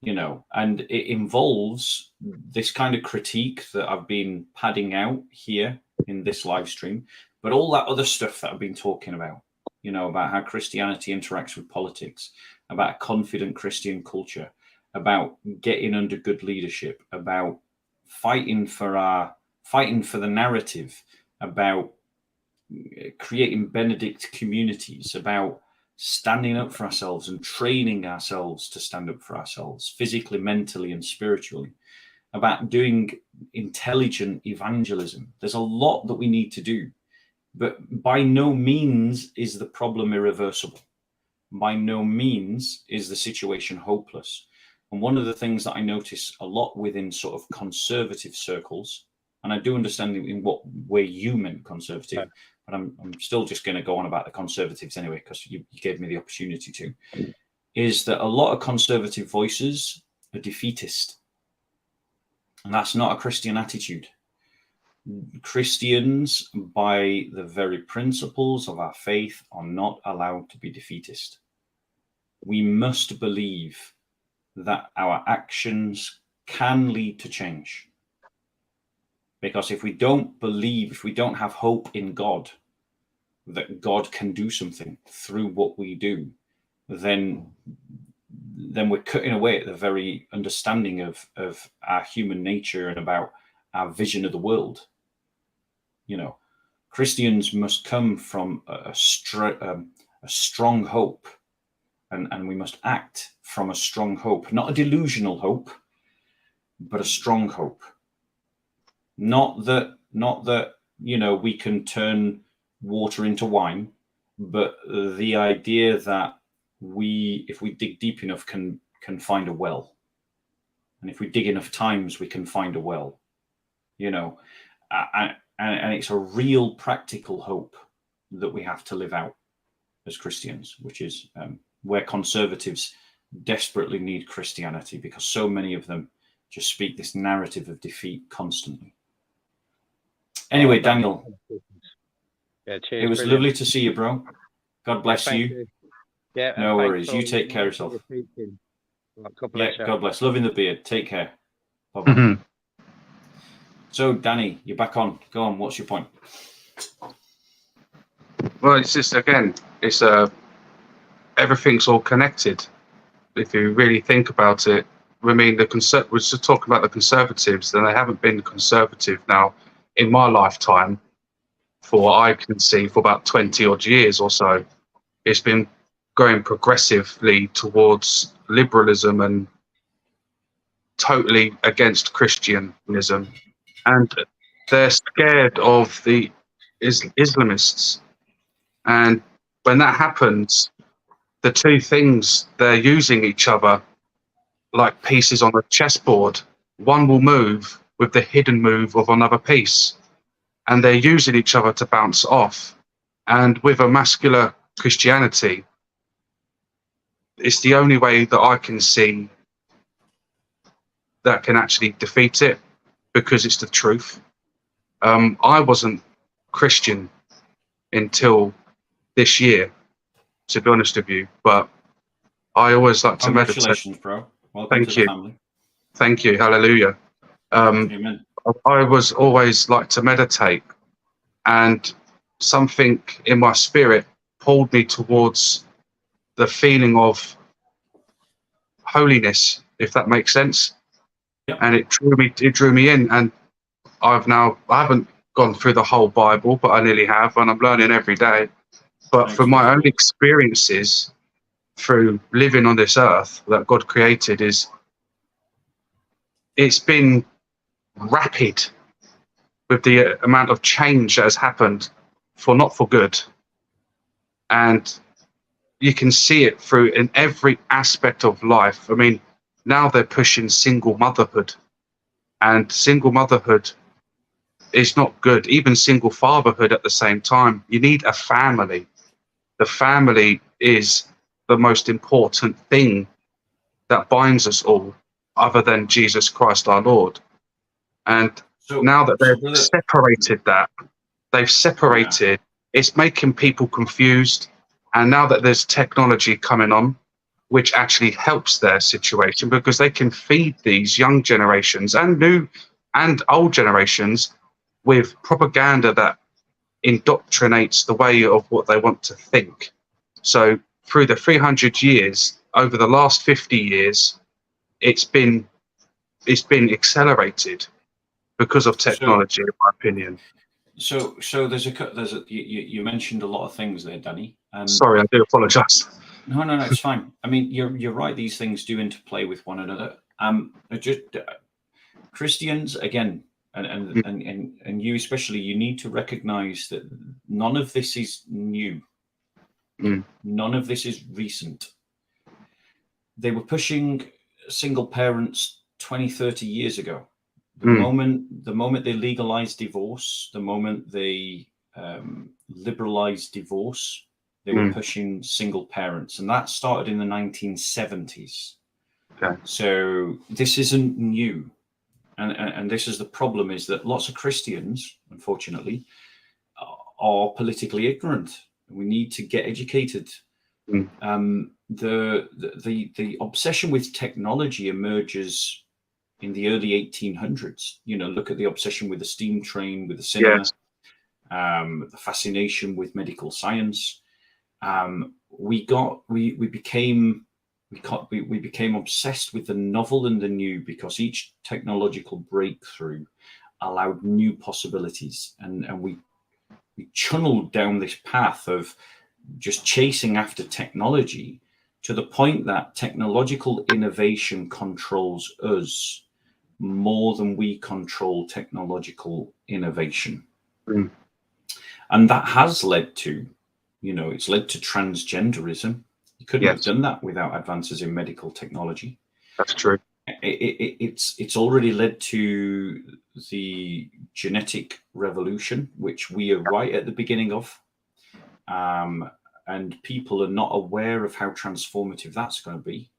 Speaker 1: You know, and it involves this kind of critique that I've been padding out here in this live stream, but all that other stuff that I've been talking about, you know, about how Christianity interacts with politics, about a confident Christian culture, about getting under good leadership, about fighting for the narrative, about creating Benedict communities, about standing up for ourselves and training ourselves to stand up for ourselves physically, mentally, and spiritually, about doing intelligent evangelism. There's a lot that we need to do, but by no means is the problem irreversible. By no means is the situation hopeless. And one of the things that I notice a lot within sort of conservative circles, and I do understand in what way you meant conservative, but I'm still just going to go on about the conservatives anyway, because you gave me the opportunity to, is that a lot of conservative voices are defeatist. And that's not a Christian attitude. Christians, by the very principles of our faith, are not allowed to be defeatist. We must believe that our actions can lead to change. Because if we don't believe, if we don't have hope in God, that God can do something through what we do, then we're cutting away at the very understanding of our human nature and about our vision of the world. You know, Christians must come from a strong hope, and we must act from a strong hope, not a delusional hope, but a strong hope. Not that you know, we can turn water into wine, but the idea that if we dig deep enough, can find a well, and if we dig enough times, we can find a well. You know, and it's a real practical hope that we have to live out as Christians, which is where conservatives desperately need Christianity, because so many of them just speak this narrative of defeat constantly. Anyway, Daniel,
Speaker 4: yeah, cheers,
Speaker 1: it was
Speaker 4: brilliant.
Speaker 1: lovely to see you, bro. God bless
Speaker 4: thank
Speaker 1: you.
Speaker 4: Yeah,
Speaker 1: No
Speaker 4: and
Speaker 1: worries. You take care of yourself.
Speaker 4: Right, God
Speaker 1: Yeah,
Speaker 4: bless you.
Speaker 1: God bless. Loving the beard. Take care. Bye-bye.
Speaker 2: Mhm.
Speaker 1: So, Danny, you're back on. Go on. What's your point?
Speaker 2: Well, it's just, again, it's everything's all connected. If you really think about it, I mean, we're just talking about the conservatives, and they haven't been conservative now in my lifetime, for what I can see, for about 20 odd years or so. It's been going progressively towards liberalism and totally against Christianism. And they're scared of the Islamists. And when that happens, the two things, they're using each other like pieces on a chessboard. One will move with the hidden move of another piece, and they're using each other to bounce off. And with a muscular Christianity, it's the only way that I can see that can actually defeat it, because it's the truth. I wasn't Christian until this year, to be honest with you, but I always like to meditate.
Speaker 1: Congratulations, bro. Welcome
Speaker 2: Thank
Speaker 1: to
Speaker 2: you.
Speaker 1: the family.
Speaker 2: Thank you. Hallelujah.
Speaker 1: Amen.
Speaker 2: I was always like to meditate, and something in my spirit pulled me towards the feeling of holiness, if that makes sense.
Speaker 1: Yep.
Speaker 2: And it drew me in, and I haven't gone through the whole Bible, but I nearly have, and I'm learning every day. But
Speaker 1: Thanks
Speaker 2: from
Speaker 1: for
Speaker 2: my
Speaker 1: the
Speaker 2: own
Speaker 1: Lord.
Speaker 2: experiences through living on this earth that God created, it's been rapid with the amount of change that has happened, not for good. And you can see it through in every aspect of life. I mean, now they're pushing single motherhood, and single motherhood is not good. Even single fatherhood at the same time. You need a family. The family is the most important thing that binds us all, other than Jesus Christ our Lord. And now that they've separated, it's making people confused. And now that there's technology coming on, which actually helps their situation, because they can feed these young generations and new and old generations with propaganda that indoctrinates the way of what they want to think. So through the 300 years, over the last 50 years, it's been accelerated because of technology, in my opinion.
Speaker 1: So you mentioned a lot of things there, Danny.
Speaker 2: Sorry, I do apologise.
Speaker 1: No, it's fine. I mean, you're right. These things do interplay with one another. Christians, again, and you especially, you need to recognize that none of this is new. None of this is recent. They were pushing single parents 20, 30 years ago. The moment they legalized divorce, the moment they liberalized divorce, they were pushing single parents, and that started in the 1970s.
Speaker 2: Okay.
Speaker 1: So this isn't new, and this is the problem: is that lots of Christians, unfortunately, are politically ignorant. We need to get educated. The obsession with technology emerges in the early 1800s. Look at the obsession with the steam train, with the cinema,
Speaker 2: Yes.
Speaker 1: The fascination with medical science. We became obsessed with the novel and the new, because each technological breakthrough allowed new possibilities, and we channeled down this path of just chasing after technology, to the point that technological innovation controls us more than we control technological innovation. And that has led to, it's led to transgenderism. You couldn't have done that without advances in medical technology.
Speaker 2: That's true.
Speaker 1: It's already led to the genetic revolution, which we are right at the beginning of. And people are not aware of how transformative that's going to be.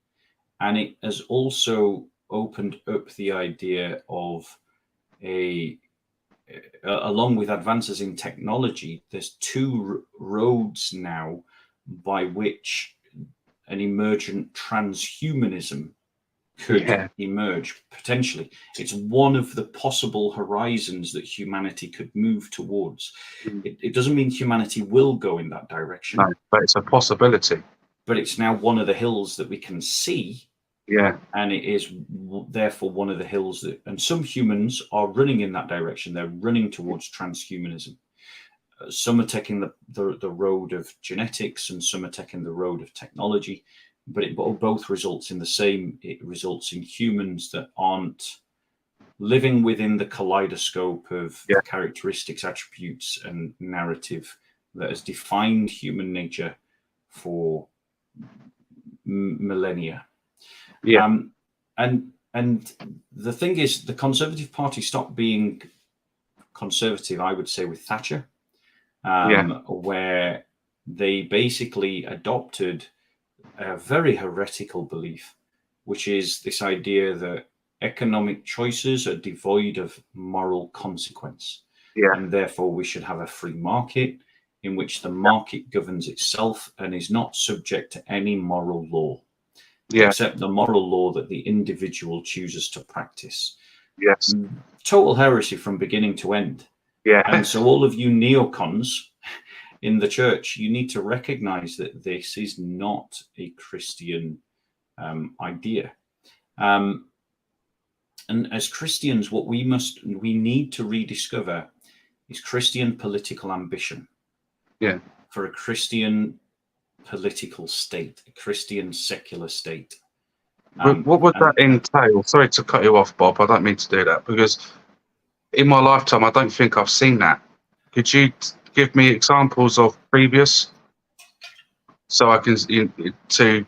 Speaker 1: And it has also opened up the idea of along with advances in technology, there's two roads now by which an emergent transhumanism could emerge, potentially. It's one of the possible horizons that humanity could move towards. It doesn't mean humanity will go in that direction.
Speaker 2: No, but it's a possibility.
Speaker 1: But it's now one of the hills that we can see.
Speaker 2: Yeah.
Speaker 1: And it is therefore one of the hills that, and some humans are running in that direction. They're running towards transhumanism. Some are taking the road of genetics, and some are taking the road of technology. But it both results in the same. It results in humans that aren't living within the kaleidoscope of the characteristics, attributes, and narrative that has defined human nature for millennia.
Speaker 2: Yeah.
Speaker 1: And the thing is, the Conservative Party stopped being conservative, I would say, with Thatcher, where they basically adopted a very heretical belief, which is this idea that economic choices are devoid of moral consequence. And therefore we should have a free market in which the market governs itself and is not subject to any moral law, except the moral law that the individual chooses to practice.
Speaker 2: Yes.
Speaker 1: Total heresy from beginning to end. And so all of you neocons in the church, you need to recognize that this is not a Christian idea. And as Christians, what we need to rediscover is Christian political ambition. For a Christian political state, a Christian secular state.
Speaker 2: What would that entail? Sorry to cut you off, Bob. I don't mean to do that, because in my lifetime, I don't think I've seen that. Could you give me examples of previous, so I can to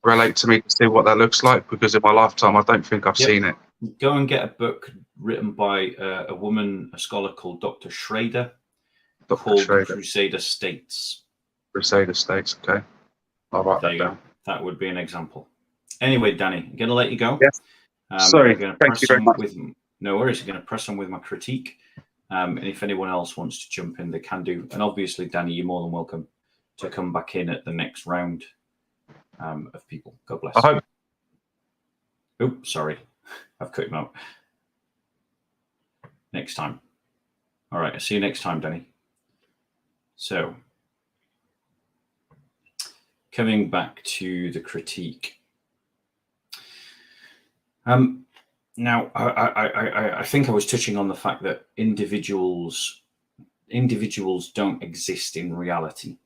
Speaker 2: relate to me to see what that looks like? Because in my lifetime, I don't think I've seen it.
Speaker 1: Go and get a book written by a woman, a scholar called Dr. Schrader, called Crusader States. Crusader States,
Speaker 2: okay. I'll write that down.
Speaker 1: That would be an example. Anyway, Danny, I'm going to let you go.
Speaker 2: Yes. Sorry, thank you very much.
Speaker 1: No worries. I'm going to press on with my critique. And if anyone else wants to jump in, they can do. And obviously, Danny, you're more than welcome to come back in at the next round of people. God bless.
Speaker 2: I hope.
Speaker 1: Oh, sorry. I've cut him out. Next time. All right. I'll see you next time, Danny. So, coming back to the critique. Now, I think I was touching on the fact that individuals don't exist in reality.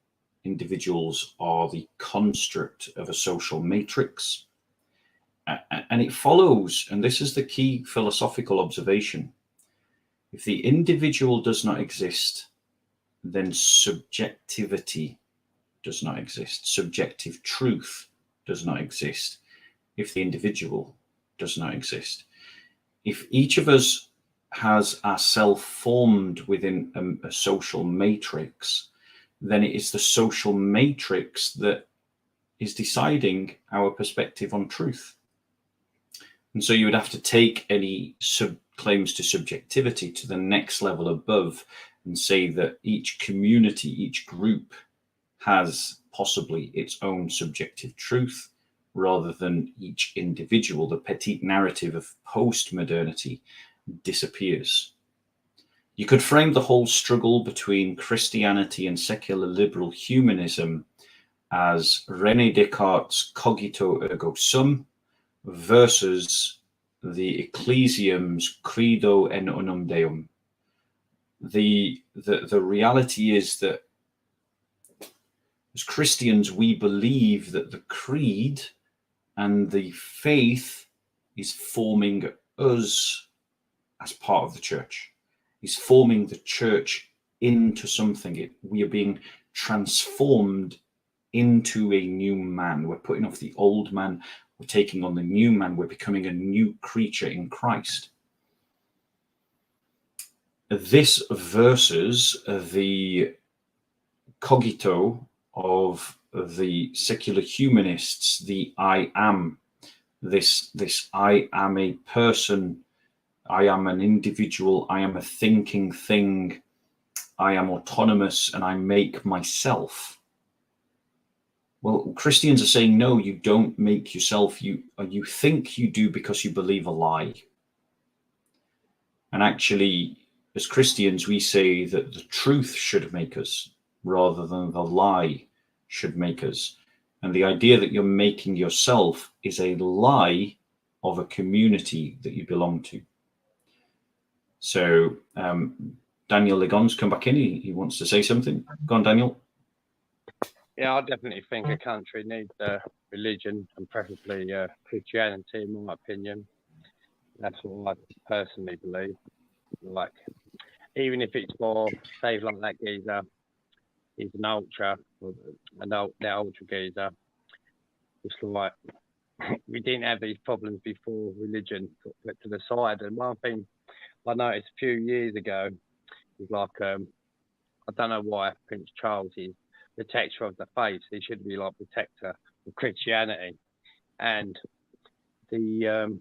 Speaker 1: Individuals are the construct of a social matrix. And it follows, and this is the key philosophical observation, if the individual does not exist, then subjectivity does not exist. Subjective truth does not exist if the individual does not exist. If each of us has ourself formed within a social matrix, then it is the social matrix that is deciding our perspective on truth. And so you would have to take any claims to subjectivity to the next level above and say that each community, each group has possibly its own subjective truth, rather than each individual. The petite narrative of post-modernity disappears. You could frame the whole struggle between Christianity and secular liberal humanism as René Descartes' cogito ergo sum versus the Ecclesiam's credo en unum deum. The reality is that as Christians, we believe that the creed and the faith is forming us as part of the church, is forming the church into something. We are being transformed into a new man. We're putting off the old man. We're taking on the new man. We're becoming a new creature in Christ. this versus the cogito of the secular humanists, the I am, this I am a person, I am an individual, I am a thinking thing, I am autonomous, and I make myself. Well, Christians are saying, no, you don't make yourself. You think you do because you believe a lie. And actually, as Christians, we say that the truth should make us rather than the lie should make us. And the idea that you're making yourself is a lie of a community that you belong to. So Daniel Ligon's come back in. He wants to say something. Go on, Daniel.
Speaker 4: Yeah, I definitely think a country needs religion, and preferably Christianity, in my opinion. That's what I personally believe. Like, even if it's for, say, like that geezer, he's an ultra, that ultra geezer. It's like, we didn't have these problems before religion got put to the side. And one thing I noticed a few years ago is like, I don't know why Prince Charles is protector of the faith. He should be like protector of Christianity. And the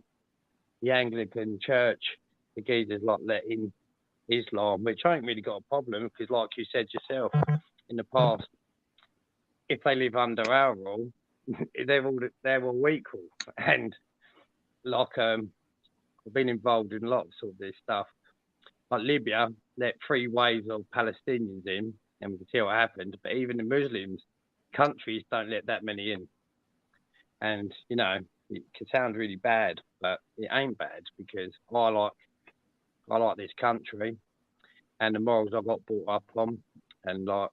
Speaker 4: Anglican Church, the geezers like let in Islam, which I ain't really got a problem, because like you said yourself in the past, if they live under our rule, they're all equal. And like I've been involved in lots of this stuff. Like Libya let 3 waves of Palestinians in, and we can see what happened. But even the Muslims countries don't let that many in. And you know, it can sound really bad, but it ain't bad, because I like this country and the morals I got brought up on, and like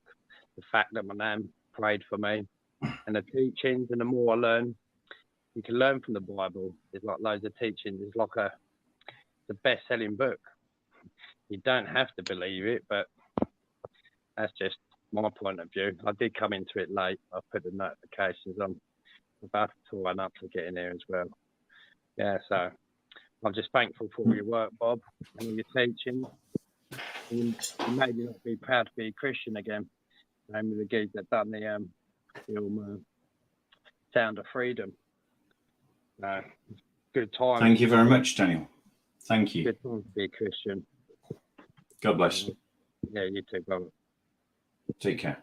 Speaker 4: the fact that my nan prayed for me, and the teachings. And the more I learn, you can learn from the Bible. There's like loads of teachings. It's like the best-selling book. You don't have to believe it, but that's just my point of view. I did come into it late. I put the notifications on. I'm about to run up to get in there as well. Yeah, so I'm just thankful for all your work, Bob, and all your teaching. You made me not be proud to be a Christian again. I'm with the geeks that done the Sound of Freedom. Good time.
Speaker 1: Thank you very much, Daniel. Thank you.
Speaker 4: Good time to be a Christian.
Speaker 1: God bless.
Speaker 4: Yeah, you too, brother.
Speaker 1: Take care.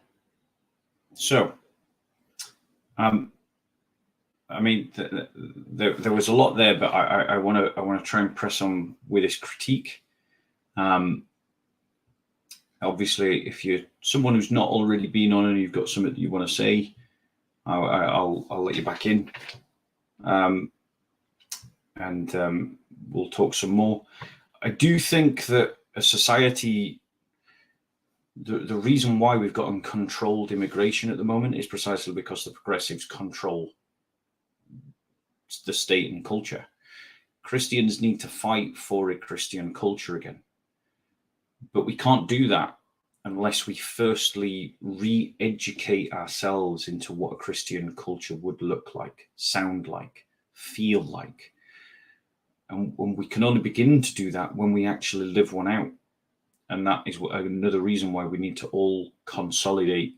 Speaker 1: So, I mean, there was a lot there, but I want to try and press on with this critique. Obviously, if you're someone who's not already been on and you've got something that you want to say, I'll let you back in, and we'll talk some more. I do think that a society, the reason why we've got uncontrolled immigration at the moment is precisely because the progressives control the state and culture. Christians need to fight for a Christian culture again. But we can't do that unless we firstly re-educate ourselves into what a Christian culture would look like, sound like, feel like. And we can only begin to do that when we actually live one out. And that is another reason why we need to all consolidate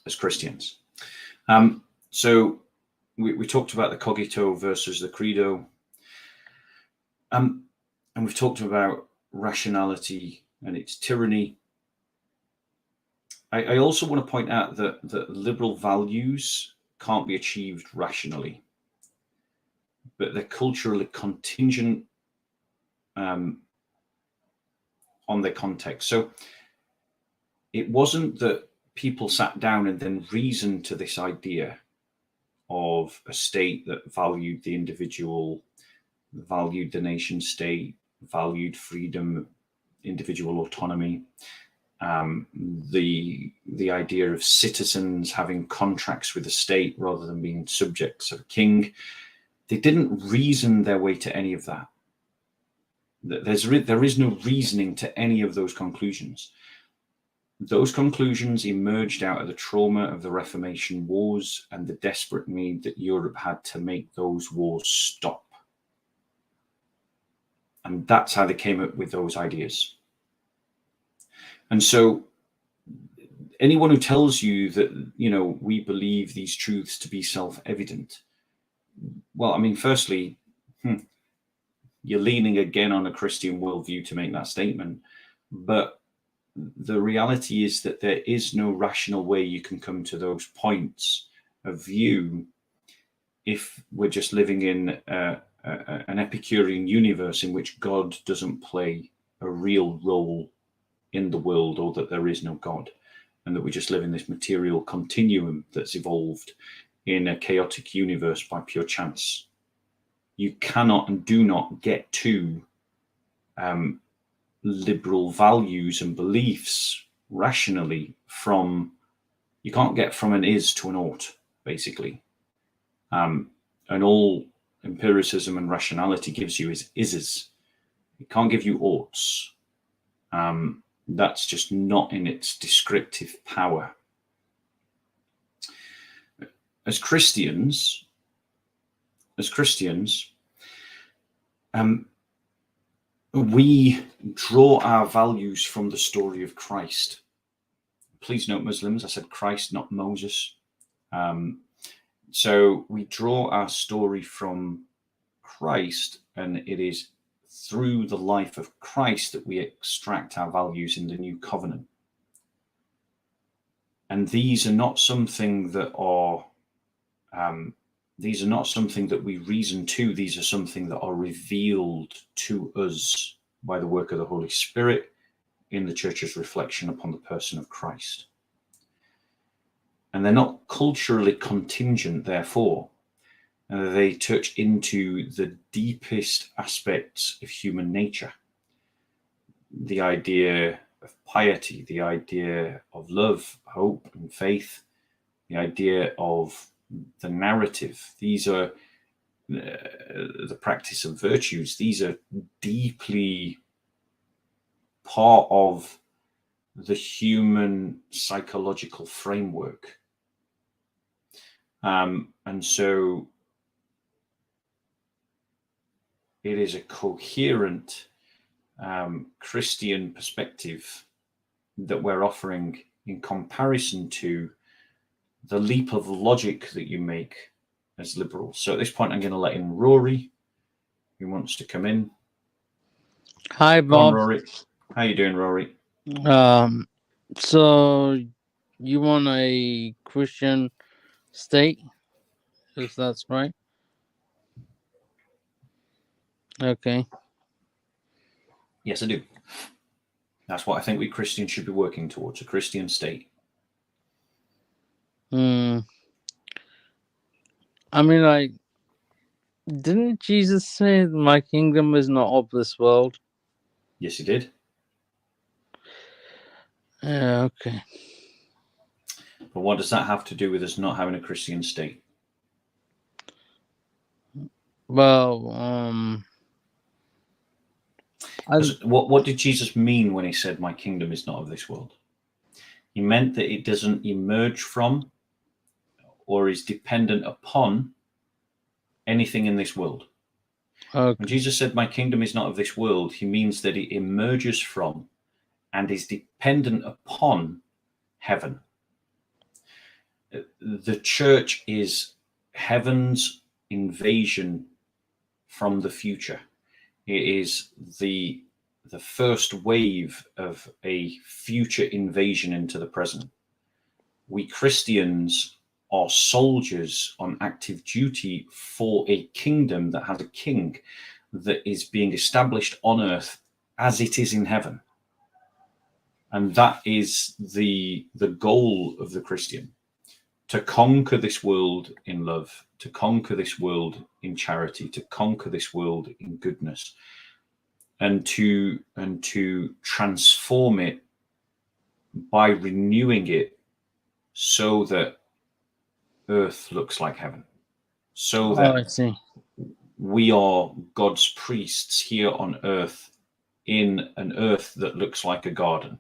Speaker 1: as Christians. So we talked about the cogito versus the credo. And we've talked about rationality and its tyranny. I also want to point out that liberal values can't be achieved rationally, but they're culturally contingent on their context. So it wasn't that people sat down and then reasoned to this idea of a state that valued the individual, valued the nation state, valued freedom, individual autonomy, the idea of citizens having contracts with the state rather than being subjects of a king. They didn't reason their way to any of that. There is no reasoning to any of those conclusions. Those conclusions emerged out of the trauma of the Reformation wars and the desperate need that Europe had to make those wars stop. And that's how they came up with those ideas. And so anyone who tells you that, we believe these truths to be self-evident, well, I mean, firstly, you're leaning again on a Christian worldview to make that statement. But the reality is that there is no rational way you can come to those points of view if we're just living in an Epicurean universe in which God doesn't play a real role in the world, or that there is no God, and that we just live in this material continuum that's evolved in a chaotic universe by pure chance. You cannot and do not get to liberal values and beliefs rationally you can't get from an is to an ought, basically. And all empiricism and rationality gives you is ises. It can't give you oughts. That's just not in its descriptive power. As Christians, we draw our values from the story of Christ. Please note, Muslims, I said Christ, not Moses. So we draw our story from Christ, and it is through the life of Christ that we extract our values in the new covenant. And these are not something that we reason to. These are something that are revealed to us by the work of the Holy Spirit in the church's reflection upon the person of Christ. And they're not culturally contingent, therefore. They touch into the deepest aspects of human nature. The idea of piety, the idea of love, hope, and faith, the idea of the narrative. These are the practice of virtues. These are deeply part of the human psychological framework. And so it is a coherent Christian perspective that we're offering in comparison to the leap of logic that you make as liberals. So at this point, I'm going to let in Rory, who wants to come in.
Speaker 5: Hi,
Speaker 1: Go on,
Speaker 5: Bob.
Speaker 1: Rory. How you doing, Rory?
Speaker 5: So you want a Christian state, if that's right? Okay.
Speaker 1: Yes, I do. That's what I think we Christians should be working towards, a Christian state.
Speaker 5: I mean, didn't Jesus say, "My kingdom is not of this world"?
Speaker 1: Yes, he did.
Speaker 5: Yeah, okay.
Speaker 1: But what does that have to do with us not having a Christian state?
Speaker 5: Well,
Speaker 1: what did Jesus mean when he said, "My kingdom is not of this world"? He meant that it doesn't emerge from or is dependent upon anything in this world.
Speaker 5: okay.
Speaker 1: When Jesus said, "My kingdom is not of this world," he means that it emerges from and is dependent upon heaven. The church is heaven's invasion from the future. It is the first wave of a future invasion into the present. We Christians are soldiers on active duty for a kingdom that has a king that is being established on earth as it is in heaven. And that is the goal of the Christian, to conquer this world in love, to conquer this world in charity, to conquer this world in goodness, and to transform it by renewing it so that earth looks like heaven, so that
Speaker 5: I see.
Speaker 1: we are God's priests here on earth, in an earth that looks like a garden.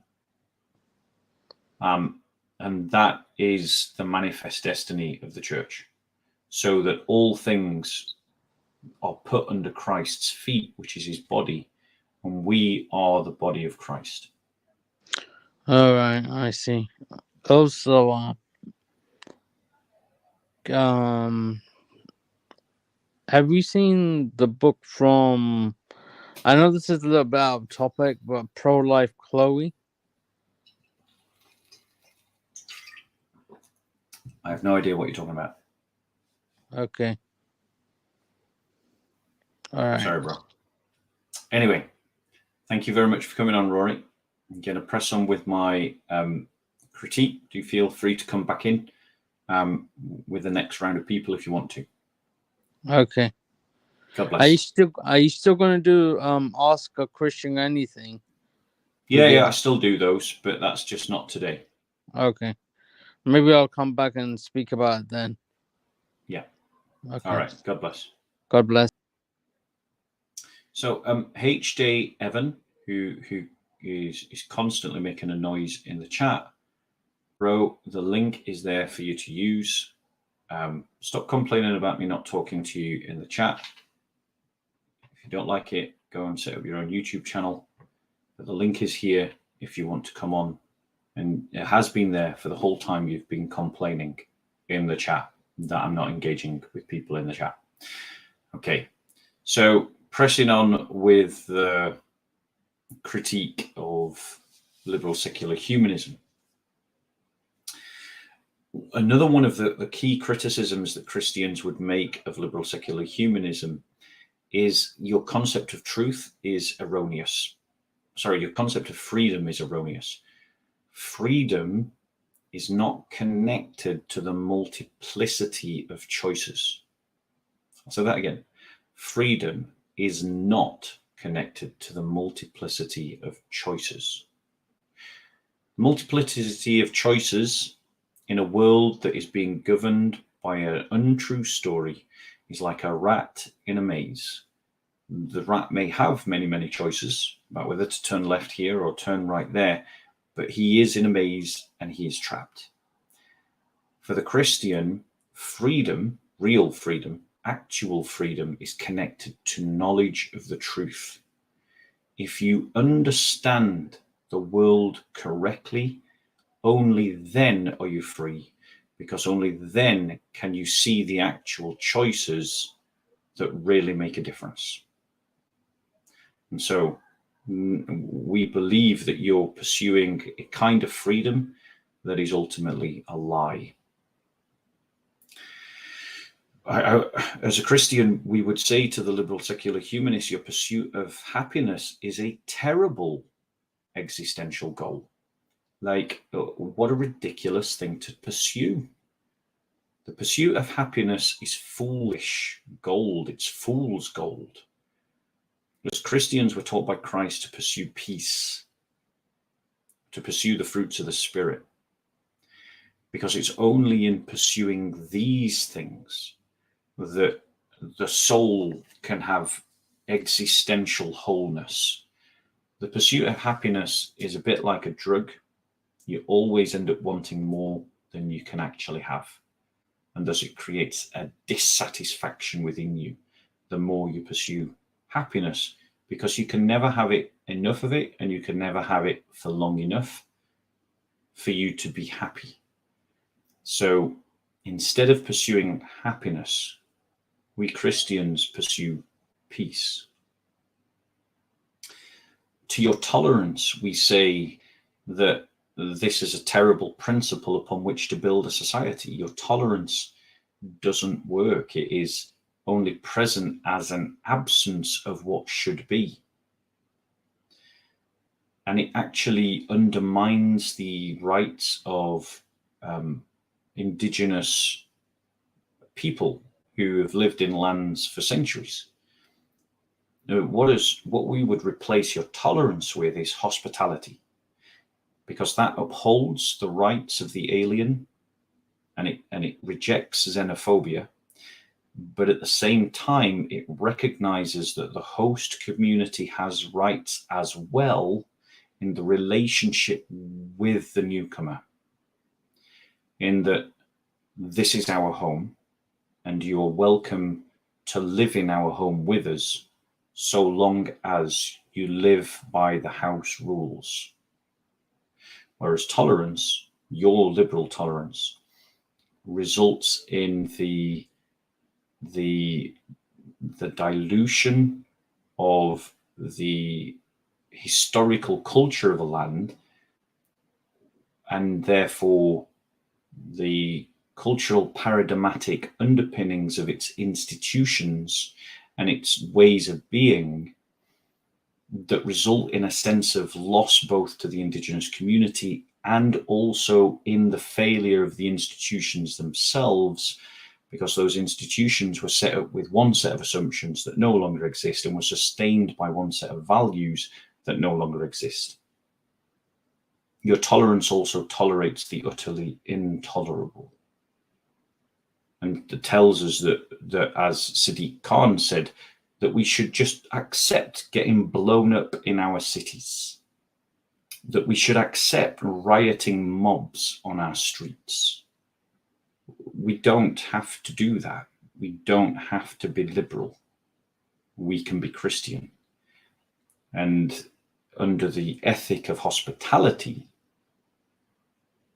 Speaker 1: And that is the manifest destiny of the church, so that all things are put under Christ's feet, which is his body, and we are the body of Christ.
Speaker 5: All right, I see. Also, have you seen the book from? I know this is a little bit out of topic, but Pro-Life Chloe.
Speaker 1: I have no idea what you're talking about.
Speaker 5: Okay. All right.
Speaker 1: Sorry, bro. Anyway, thank you very much for coming on, Rory. I'm going to press on with my critique. Do feel free to come back in with the next round of people if you want to.
Speaker 5: Okay.
Speaker 1: God bless.
Speaker 5: Are you still going to do Ask a Christian Anything?
Speaker 1: Yeah, I still do those, but that's just not today.
Speaker 5: Okay. Maybe I'll come back and speak about it then.
Speaker 1: Yeah.
Speaker 5: Okay.
Speaker 1: All right. God bless.
Speaker 5: God bless.
Speaker 1: So HJ Evan, who is constantly making a noise in the chat, bro, the link is there for you to use. Stop complaining about me not talking to you in the chat. If you don't like it, go and set up your own YouTube channel. But the link is here if you want to come on. And it has been there for the whole time you've been complaining in the chat that I'm not engaging with people in the chat. Okay, so pressing on with the critique of liberal secular humanism. Another one of the key criticisms that Christians would make of liberal secular humanism is your concept of truth is erroneous. Sorry, your concept of freedom is erroneous. Freedom is not connected to the multiplicity of choices. I'll say that again. Freedom is not connected to the multiplicity of choices. Multiplicity of choices in a world that is being governed by an untrue story is like a rat in a maze. The rat may have many, many choices about whether to turn left here or turn right there, but he is in a maze and he is trapped. For the Christian, freedom, real freedom, actual freedom is connected to knowledge of the truth. If you understand the world correctly, only then are you free, because only then can you see the actual choices that really make a difference. And so we believe that you're pursuing a kind of freedom that is ultimately a lie. As a Christian, we would say to the liberal secular humanist, your pursuit of happiness is a terrible existential goal. Like, what a ridiculous thing to pursue. The pursuit of happiness is foolish gold. It's fool's gold. As Christians, we're taught by Christ to pursue peace, to pursue the fruits of the Spirit, because it's only in pursuing these things that the soul can have existential wholeness. The pursuit of happiness is a bit like a drug. You always end up wanting more than you can actually have. And thus it creates a dissatisfaction within you the more you pursue happiness, because you can never have enough of it, and you can never have it for long enough for you to be happy. So instead of pursuing happiness, we Christians pursue peace. To your tolerance, we say that this is a terrible principle upon which to build a society. Your tolerance doesn't work. It is only present as an absence of what should be. And it actually undermines the rights of indigenous people who have lived in lands for centuries. Now, what we would replace your tolerance with is hospitality, because that upholds the rights of the alien and it rejects xenophobia. But at the same time, it recognizes that the host community has rights as well in the relationship with the newcomer, in that this is our home and you're welcome to live in our home with us, so long as you live by the house rules. Whereas tolerance, your liberal tolerance, results in the dilution of the historical culture of a land, and therefore the cultural paradigmatic underpinnings of its institutions and its ways of being, that result in a sense of loss both to the indigenous community and also in the failure of the institutions themselves, because those institutions were set up with one set of assumptions that no longer exist and were sustained by one set of values that no longer exist. Your tolerance also tolerates the utterly intolerable. And it tells us that, as Sadiq Khan said, that we should just accept getting blown up in our cities, that we should accept rioting mobs on our streets. We don't have to do that. We don't have to be liberal. We can be Christian. And under the ethic of hospitality,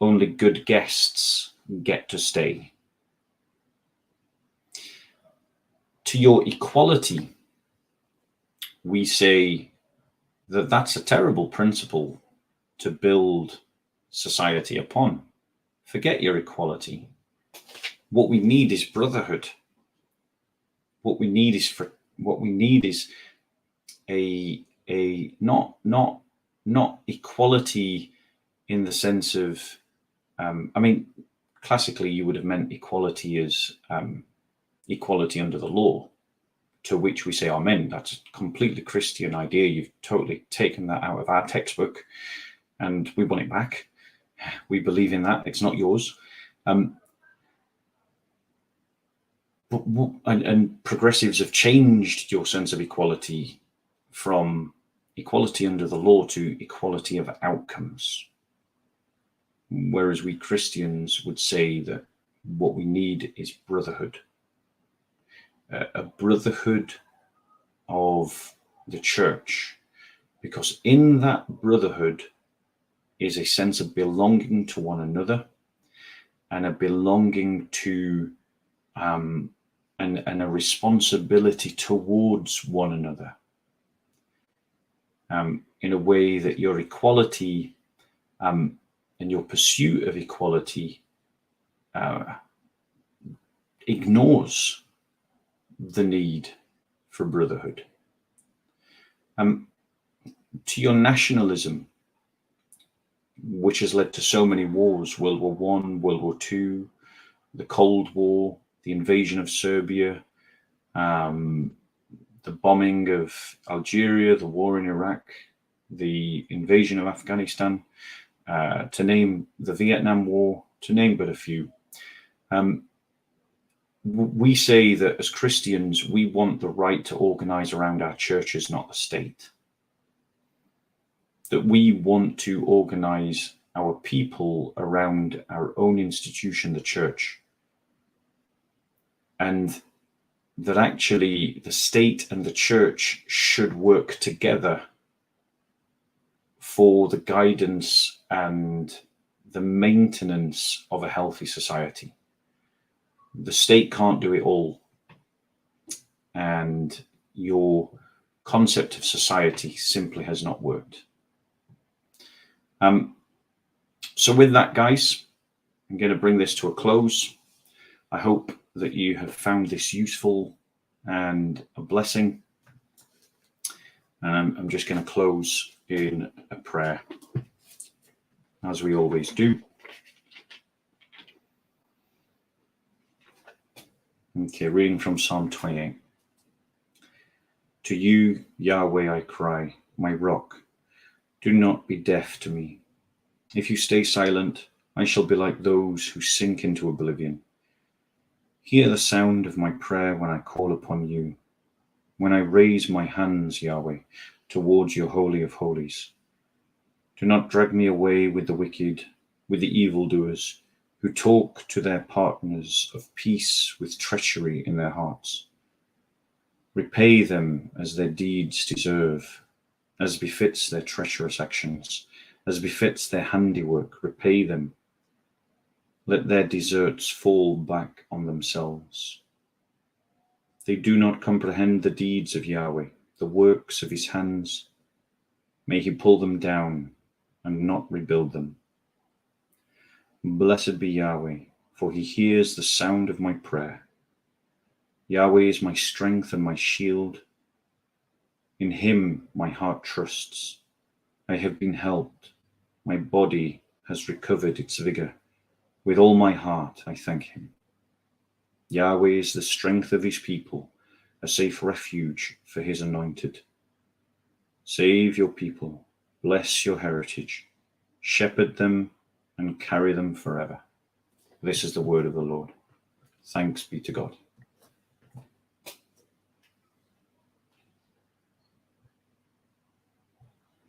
Speaker 1: only good guests get to stay. To your equality, we say that that's a terrible principle to build society upon. Forget your equality. What we need is brotherhood. What we need is not equality in the sense of classically you would have meant equality as equality under the law, to which we say amen. That's a completely Christian idea. You've totally taken that out of our textbook and we want it back. We believe in that. It's not yours. And progressives have changed your sense of equality from equality under the law to equality of outcomes. Whereas we Christians would say that what we need is brotherhood. A brotherhood of the church, because in that brotherhood is a sense of belonging to one another and a belonging to and a responsibility towards one another, in a way that your equality and your pursuit of equality ignores the need for brotherhood. To your nationalism, which has led to so many wars, World War I, World War II, the Cold War, the invasion of Serbia, the bombing of Algeria, the war in Iraq, the invasion of Afghanistan, to name the Vietnam War, to name but a few. We say that as Christians, we want the right to organize around our churches, not the state. That we want to organize our people around our own institution, the church. And that actually the state and the church should work together for the guidance and the maintenance of a healthy society. The state can't do it all. And your concept of society simply has not worked. So with that, guys, I'm going to bring this to a close. I hope that you have found this useful and a blessing. I'm just going to close in a prayer, as we always do. Okay, reading from Psalm 28. To you, Yahweh, I cry, my rock. Do not be deaf to me. If you stay silent, I shall be like those who sink into oblivion. Hear the sound of my prayer when I call upon you, when I raise my hands, Yahweh, towards your Holy of Holies. Do not drag me away with the wicked, with the evildoers, who talk to their partners of peace with treachery in their hearts. Repay them as their deeds deserve, as befits their treacherous actions, as befits their handiwork. Repay them. Let their deserts fall back on themselves. They do not comprehend the deeds of Yahweh, the works of his hands. May he pull them down and not rebuild them. Blessed be Yahweh, for he hears the sound of my prayer. Yahweh is my strength and my shield. In him my heart trusts. I have been helped. My body has recovered its vigor. With all my heart I thank him. Yahweh is the strength of his people, a safe refuge for his anointed. Save your people, bless your heritage, shepherd them and carry them forever. This is the word of the Lord. Thanks be to God.